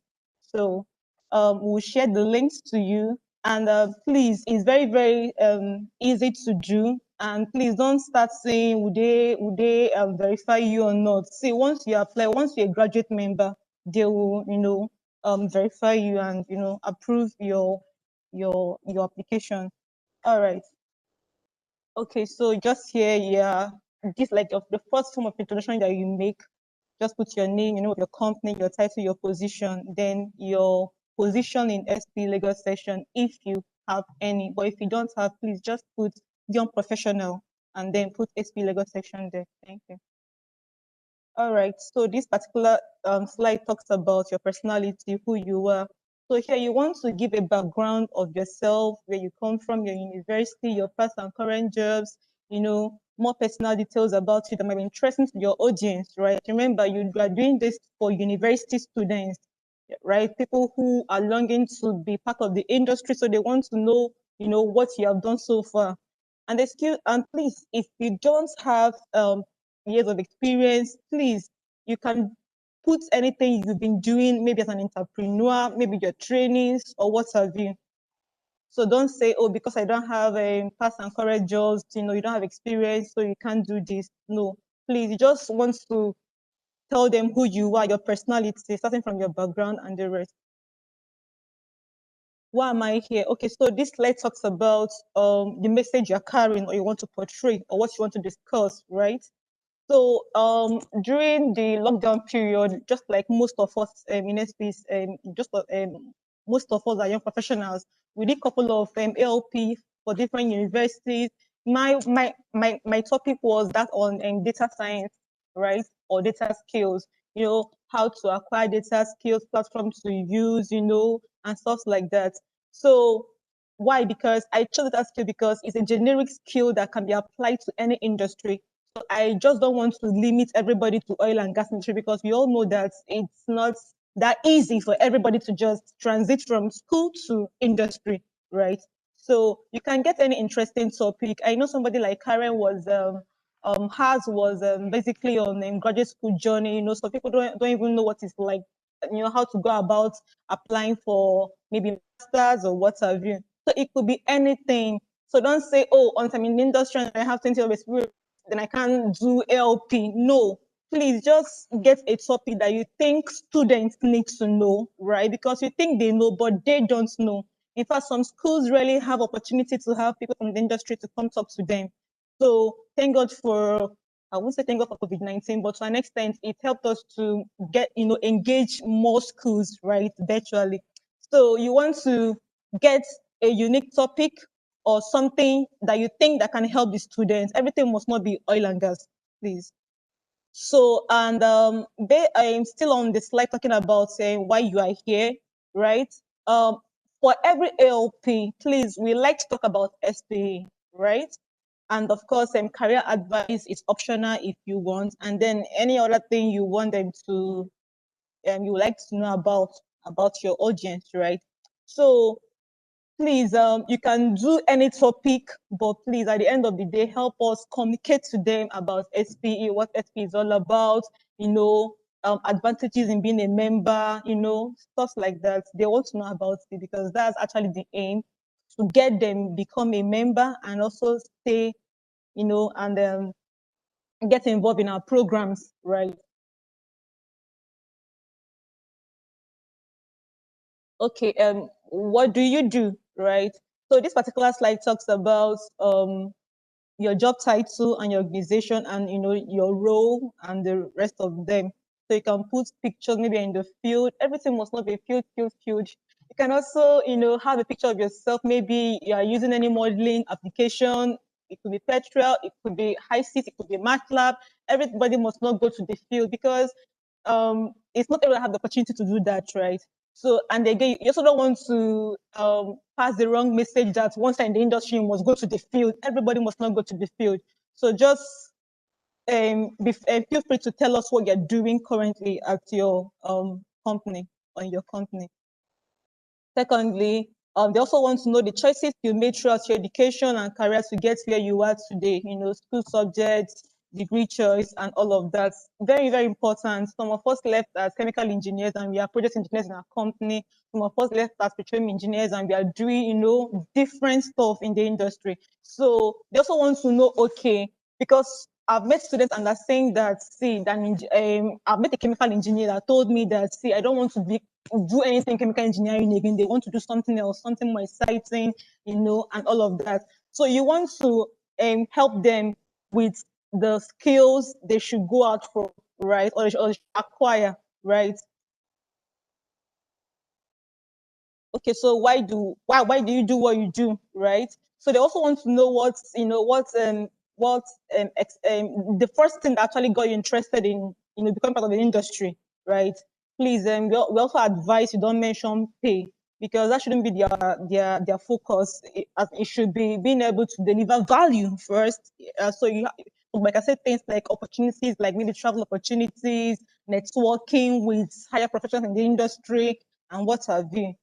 So we'll share the links to you, and please, it's very, very easy to do. And please don't start saying, would they verify you or not? See, once you apply, once you're a graduate member, they will, verify you and, approve your application. All right. Okay, so just here, yeah, this like the first form of introduction that you make, just put your name, your company, your title, your position, then your position in SP legal session, if you have any. But if you don't have, please just put young professional and then put SP legal section there. Thank you. All right, so this particular slide talks about your personality, who you are. So here you want to give a background of yourself, where you come from, your university, your past and current jobs, more personal details about you that might be interesting to your audience, right? Remember, you are doing this for university students, right? People who are longing to be part of the industry, so they want to know, what you have done so far. And please, if you don't have years of experience, please, you can put anything you've been doing, maybe as an entrepreneur, maybe your trainings or what have you. So don't say, oh, because I don't have a past and current jobs, you don't have experience, so you can't do this. No, please, you just want to tell them who you are, your personality, starting from your background and the rest. Why am I here? Okay, so this slide talks about the message you're carrying or you want to portray or what you want to discuss, right? So during the lockdown period, just like most of us in SPs, most of us are young professionals. We did a couple of ALP for different universities. My topic was that on data science, right, or data skills. How to acquire data skills, platforms to use, and stuff like that. So why? Because I chose that skill because it's a generic skill that can be applied to any industry. So I just don't want to limit everybody to oil and gas industry, because we all know that it's not that easy for everybody to just transit from school to industry, right? So you can get any interesting topic. I know somebody like Karen was hers was basically on a graduate school journey. So people don't even know what it's like, how to go about applying for maybe masters or what have you. So it could be anything. So don't say, oh, once I'm in the industry and I have 20 years of experience, then I can't do LP. No, please just get a topic that you think students need to know, right? Because you think they know, but they don't know. In fact, some schools really have opportunity to have people from the industry to come talk to them. So thank God for, I won't say thank God for COVID-19, but to an extent, it helped us to get, engage more schools, right, virtually. So you want to get a unique topic or something that you think that can help the students. Everything must not be oil and gas, please. So, and I'm still on the slide talking about saying why you are here, right? For every ALP, please, we like to talk about SPE, right? And of course, career advice is optional if you want. And then any other thing you want them to, you would like to know about your audience, right? So please, you can do any topic, but please, at the end of the day, help us communicate to them about SPE, what SPE is all about, advantages in being a member, stuff like that. They want to know about it, because that's actually the aim, to get them become a member and also stay, and get involved in our programs, right? Okay, what do you do, right? So this particular slide talks about your job title and your organization and your role and the rest of them. So you can put pictures maybe in the field. Everything must not be field. You can also have a picture of yourself. Maybe you are using any modeling application. It could be Petrel, it could be HiSys, it could be MATLAB. Everybody must not go to the field, because it's not everyone have the opportunity to do that, right? So, and again, you also don't want to pass the wrong message that once you're in the industry, you must go to the field. Everybody must not go to the field. So just feel free to tell us what you're doing currently at your company or in your company. Secondly, they also want to know the choices you made throughout your education and career to get where you are today, school subjects, degree choice, and all of that. Very, very important. Some of us left as chemical engineers and we are project engineers in our company. Some of us left as petroleum engineers and we are doing, different stuff in the industry. So they also want to know, okay, because I've met students and they're saying that, see, I've met a chemical engineer that told me that, see, I don't want to do anything chemical engineering again. They want to do something else, something more exciting, and all of that. So you want to help them with the skills they should go out for, right? Or they should acquire, right? Okay, so why do you do what you do, right? So they also want to know the first thing that actually got you interested in becoming part of the industry, right? Please, we also advise you don't mention pay because that shouldn't be their focus. It should be being able to deliver value first. Like I said, things like opportunities, like maybe travel opportunities, networking with higher professionals in the industry, and what have you.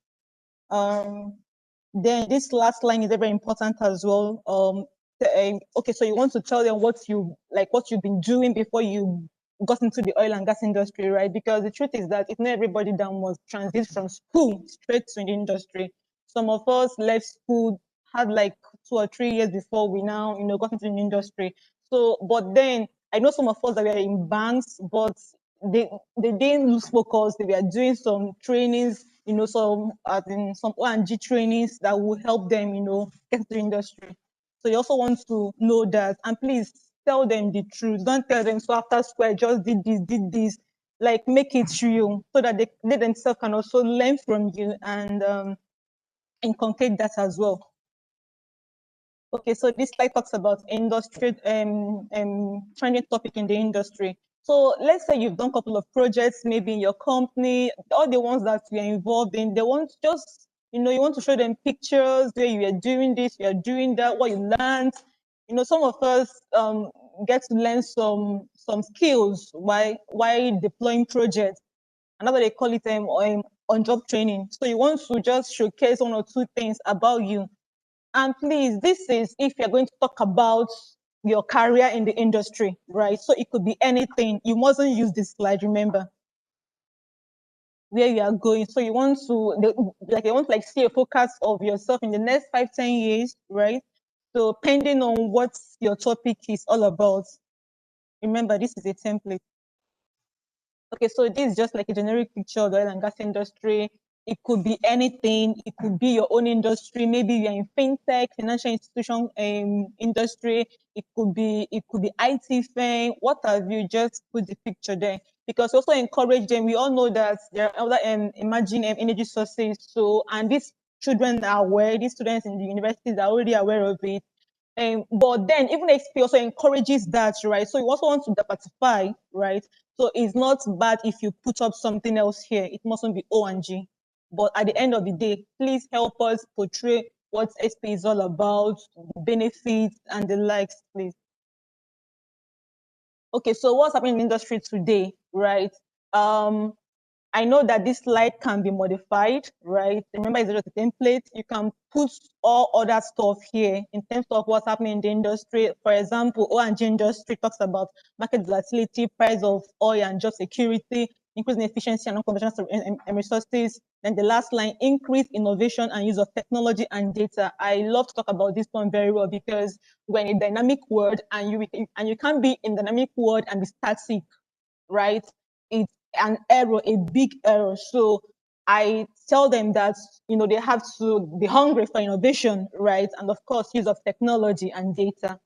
Then this last line is very important as well. Okay, so you want to tell them what you've been doing before you got into the oil and gas industry, right? Because the truth is that it's not everybody that must transit from school straight to the industry. Some of us left school, had like 2 or 3 years before we now, got into the industry. So, but then I know some of us that were in banks, but they didn't lose focus. They were doing some trainings, some O&G trainings that will help them, get to the industry. So you also want to know that, and please tell them the truth. Don't tell them, so after school, I just did this. Like, make it real so that they themselves can also learn from you and inculcate that as well. Okay, so this slide talks about industry, trending topic in the industry. So let's say you've done a couple of projects, maybe in your company, all the ones that you're involved in, they want just, you want to show them pictures where you are doing this, you are doing that, what you learned. Some of us get to learn some skills while deploying projects. Another they call it on-job training. So you want to just showcase 1 or 2 things about you. And please, this is if you're going to talk about your career in the industry, right? So it could be anything. You mustn't use this slide, remember, where you are going. So you want to see a focus of yourself in the next 5-10 years, right? So depending on what your topic is all about, remember, this is a template. Okay, so this is just like a generic picture of the oil and gas industry. It could be anything. It could be your own industry. Maybe you're in fintech, financial institution industry. It could be IT firm. What have you? Just put the picture there because also encourage them. We all know that there are other emerging energy sources. So, and these children are aware. These students in the universities are already aware of it. But then even XP also encourages that, right? So you also want to diversify, right? So it's not bad if you put up something else here. It mustn't be O&G. But at the end of the day, please help us portray what SP is all about, benefits and the likes, please. Okay, so what's happening in the industry today, right? I know that this slide can be modified, right? Remember, it's just a template. You can put all other stuff here in terms of what's happening in the industry. For example, O&G industry talks about market volatility, price of oil and job security, increasing efficiency and non-conventional resources. Then the last line, increase innovation and use of technology and data. I love to talk about this one very well because we're in a dynamic world and you can't be in dynamic world and be static, right? It's an error, a big error. So I tell them that, they have to be hungry for innovation, right? And of course, use of technology and data.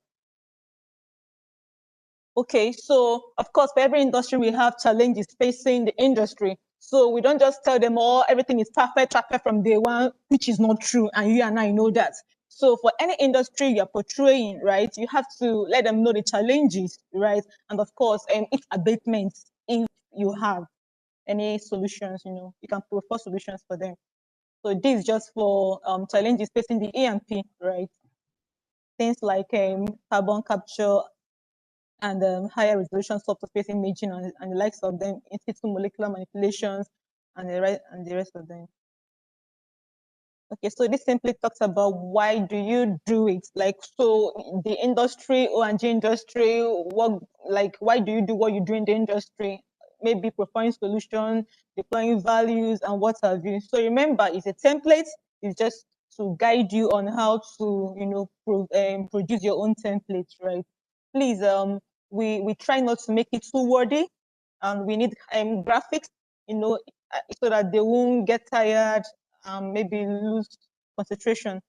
Okay, so of course, for every industry, we have challenges facing the industry. So we don't just tell them, oh, everything is perfect from day one, which is not true. And you and I know that. So for any industry you're portraying, right, you have to let them know the challenges, right? And of course, its abatements if you have. any solutions, you can propose solutions for them. So this is just for challenges facing the E&P, right? Things like carbon capture and higher resolution subsurface imaging and the likes of them, in situ molecular manipulations, and the rest of them. Okay, so this simply talks about why do you do it? Like, so the industry, O&G industry, why do you do what you do in the industry? Maybe providing solutions, deploying values, and what have you. So remember, it's a template. It's just to guide you on how to, produce your own template, right? Please, we try not to make it too wordy, and we need graphics, so that they won't get tired, maybe lose concentration.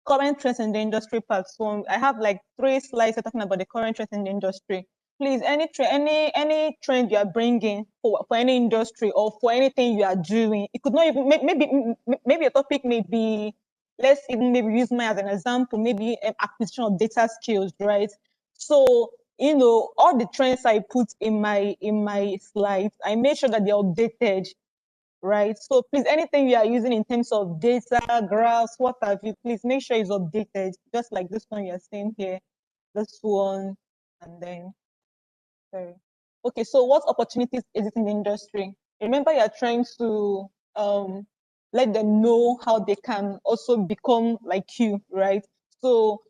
Current trends in the industry part. So I have like 3 slides talking about the current trends in the industry. Please, any trend you are bringing for any industry or for anything you are doing, it could not even maybe a topic may be, let's even maybe use mine as an example, maybe acquisition of data skills, right? So all the trends I put in my slides, I made sure that they're updated, right? So please, anything you are using in terms of data, graphs, what have you, please make sure it's updated, just like this one you're seeing here, this one, and then, sorry. Okay, so what opportunities is it in the industry? Remember, you're trying to let them know how they can also become like you, right? So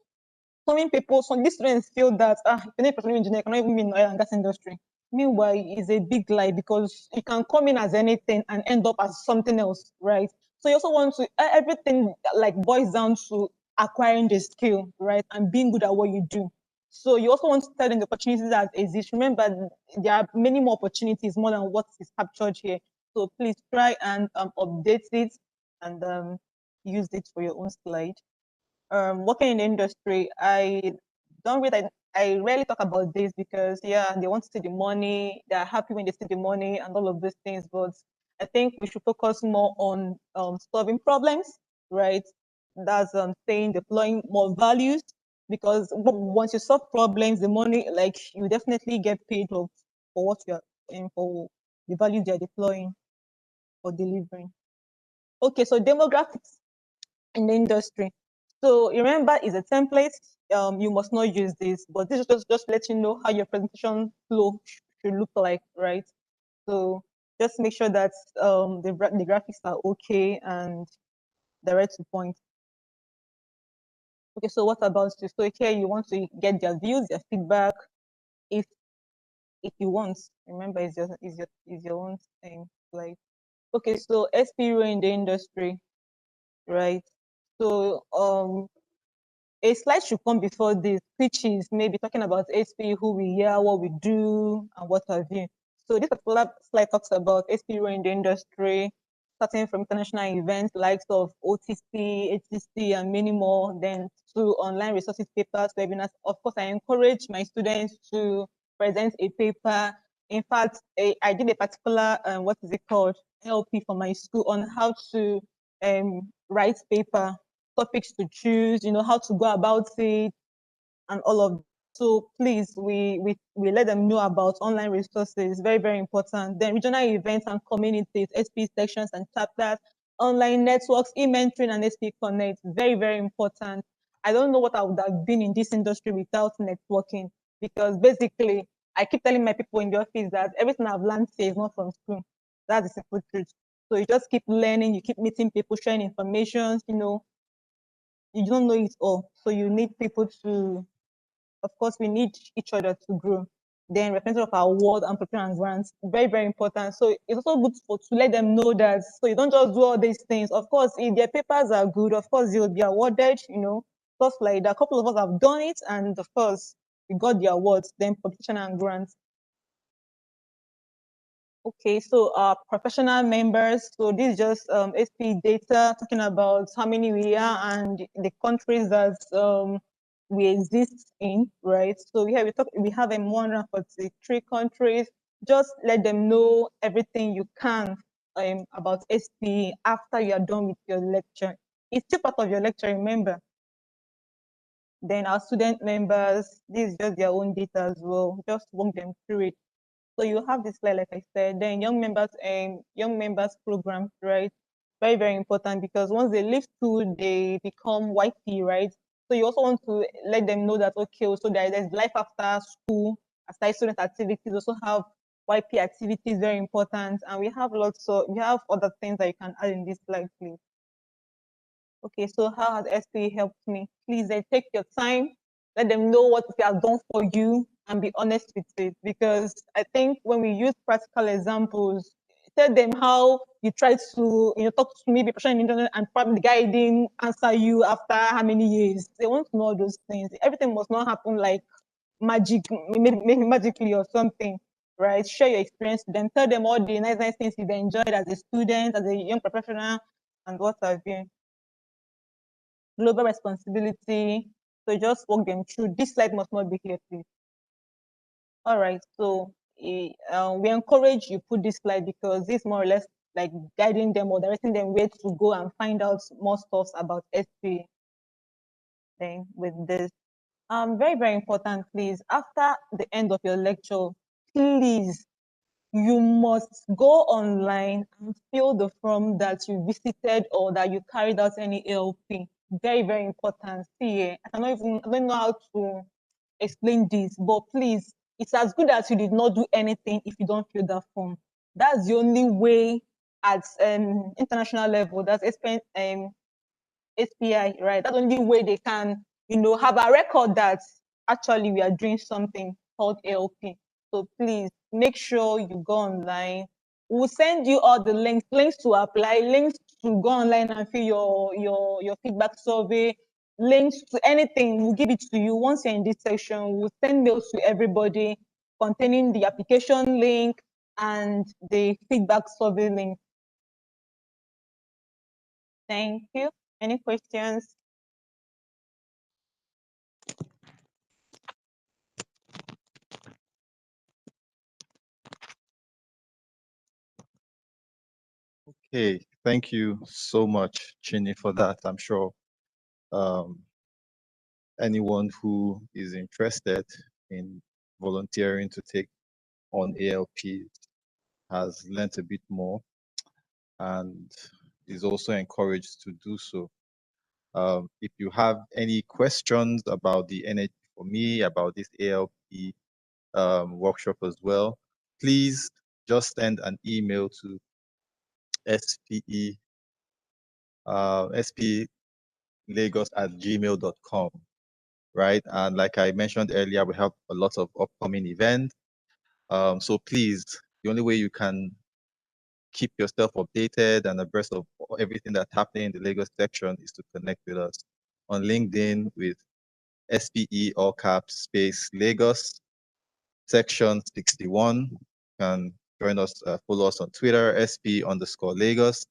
many people, some these students feel that if you're not a petroleum engineer, you cannot even be in the oil and gas industry. Meanwhile, it's a big lie, because you can come in as anything and end up as something else, right? So you also want to, everything like boils down to acquiring the skill, right? And being good at what you do. So you also want to tell them the opportunities that exist. Remember, there are many more opportunities more than what is captured here. So please try and update it and use it for your own slide. Working in the industry, I rarely talk about this, because they want to see the money, they're happy when they see the money and all of these things, but I think we should focus more on solving problems, right? That's saying deploying more values, because once you solve problems, the money, like, you definitely get paid for what you're for the value they're deploying or delivering. Okay, so demographics in the industry. So remember, it's a template. You must not use this, but this is just let you know how your presentation flow should look like, right? So just make sure that the graphics are okay and direct to point. Okay, so what about this? So here you want to get their views, their feedback, if you want. Remember, it's your own thing. Like, okay, so SP role in the industry, right? So a slide should come before this, which is maybe talking about SP, who we are, what we do, and what have you. So this particular slide talks about SP role in the industry, starting from international events likes of OTC, HTC, and many more, then to online resources, papers, webinars. Of course, I encourage my students to present a paper. In fact, I did a particular, what is it called, LP for my school on how to write paper, topics to choose, how to go about it, and all of that. So please, we let them know about online resources, very, very important. Then regional events and communities, SP sections and chapters, online networks, e-mentoring and SP Connect, very, very important. I don't know what I would have been in this industry without networking, because basically, I keep telling my people in the office that everything I've learned here is not from school. That's the simple truth. So you just keep learning, you keep meeting people, sharing information, you don't know it all. So you need people to, of course, we need each other to grow. Then representative of our award and prepare and grants, very, very important. So it's also good to let them know that, so you don't just do all these things. Of course, if their papers are good, of course, they'll be awarded, stuff like that. A couple of us have done it, and of course, we got the awards, then publication and grants. Okay, so professional members. So this is just SP data talking about how many we are and the countries that we exist in, right? So we have 143 countries. Just let them know everything you can about SP after you are done with your lecture. It's still part of your lecture, remember. Then our student members, this is just their own data as well. Just walk them through it. So you have this slide, like I said, then young members program, right? Very, very important, because once they leave school, they become YP, right? So you also want to let them know that, okay, so there's life after school, aside student activities, also have YP activities, very important. And we have other things that you can add in this slide, please. Okay, so how has SP helped me? Please take your time, let them know what it has done for you, and be honest with it. Because I think when we use practical examples, tell them how you try to, talk to maybe a person in the internet, and probably the guy didn't answer you after how many years. They want to know those things. Everything must not happen like magic, maybe magically or something, right? Share your experience with them. Tell them all the nice things you've enjoyed as a student, as a young professional, and what have you. Global responsibility. So just walk them through. This slide must not be here, please. All right, so we encourage you put this slide, because this more or less like guiding them or directing them where to go and find out more stuff about SP. Then with this, very, very important, please, after the end of your lecture, please, you must go online and fill the form that you visited or that you carried out any ALP. Very, very important. See, I don't know how to explain this, but please, it's as good as you did not do anything if you don't fill that form. That's the only way at international level. That's SPI, right? That's the only way they can, have a record that actually we are doing something called ALP. So please make sure you go online. We'll send you all the links to apply, links to go online and fill your feedback survey, links to anything. We'll give it to you. Once you're in this section, we'll send mails to everybody containing the application link and the feedback survey link. Thank you. Any questions? Okay, thank you so much, Chini, for that. I'm sure anyone who is interested in volunteering to take on ALP has learnt a bit more and is also encouraged to do so. If you have any questions about the Energy4Me, about this ALP workshop as well, please just send an email to spelagos@gmail.com, right? And like I mentioned earlier, we have a lot of upcoming events. So please, the only way you can keep yourself updated and abreast of everything that's happening in the Lagos section is to connect with us on LinkedIn with SPE all caps space Lagos section 61. You can join us, follow us on Twitter, SP_Lagos,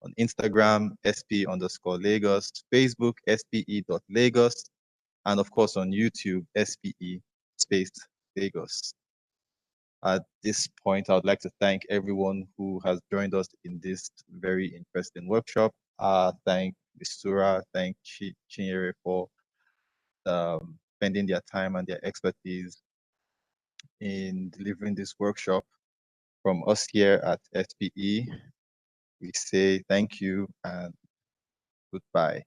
on Instagram, SP_Lagos, Facebook, SPE.Lagos, and of course on YouTube, SPE space Lagos. At this point, I would like to thank everyone who has joined us in this very interesting workshop. Thank Mistura, thank Chinyere for spending their time and their expertise in delivering this workshop. From us here at SPE, we say thank you and goodbye.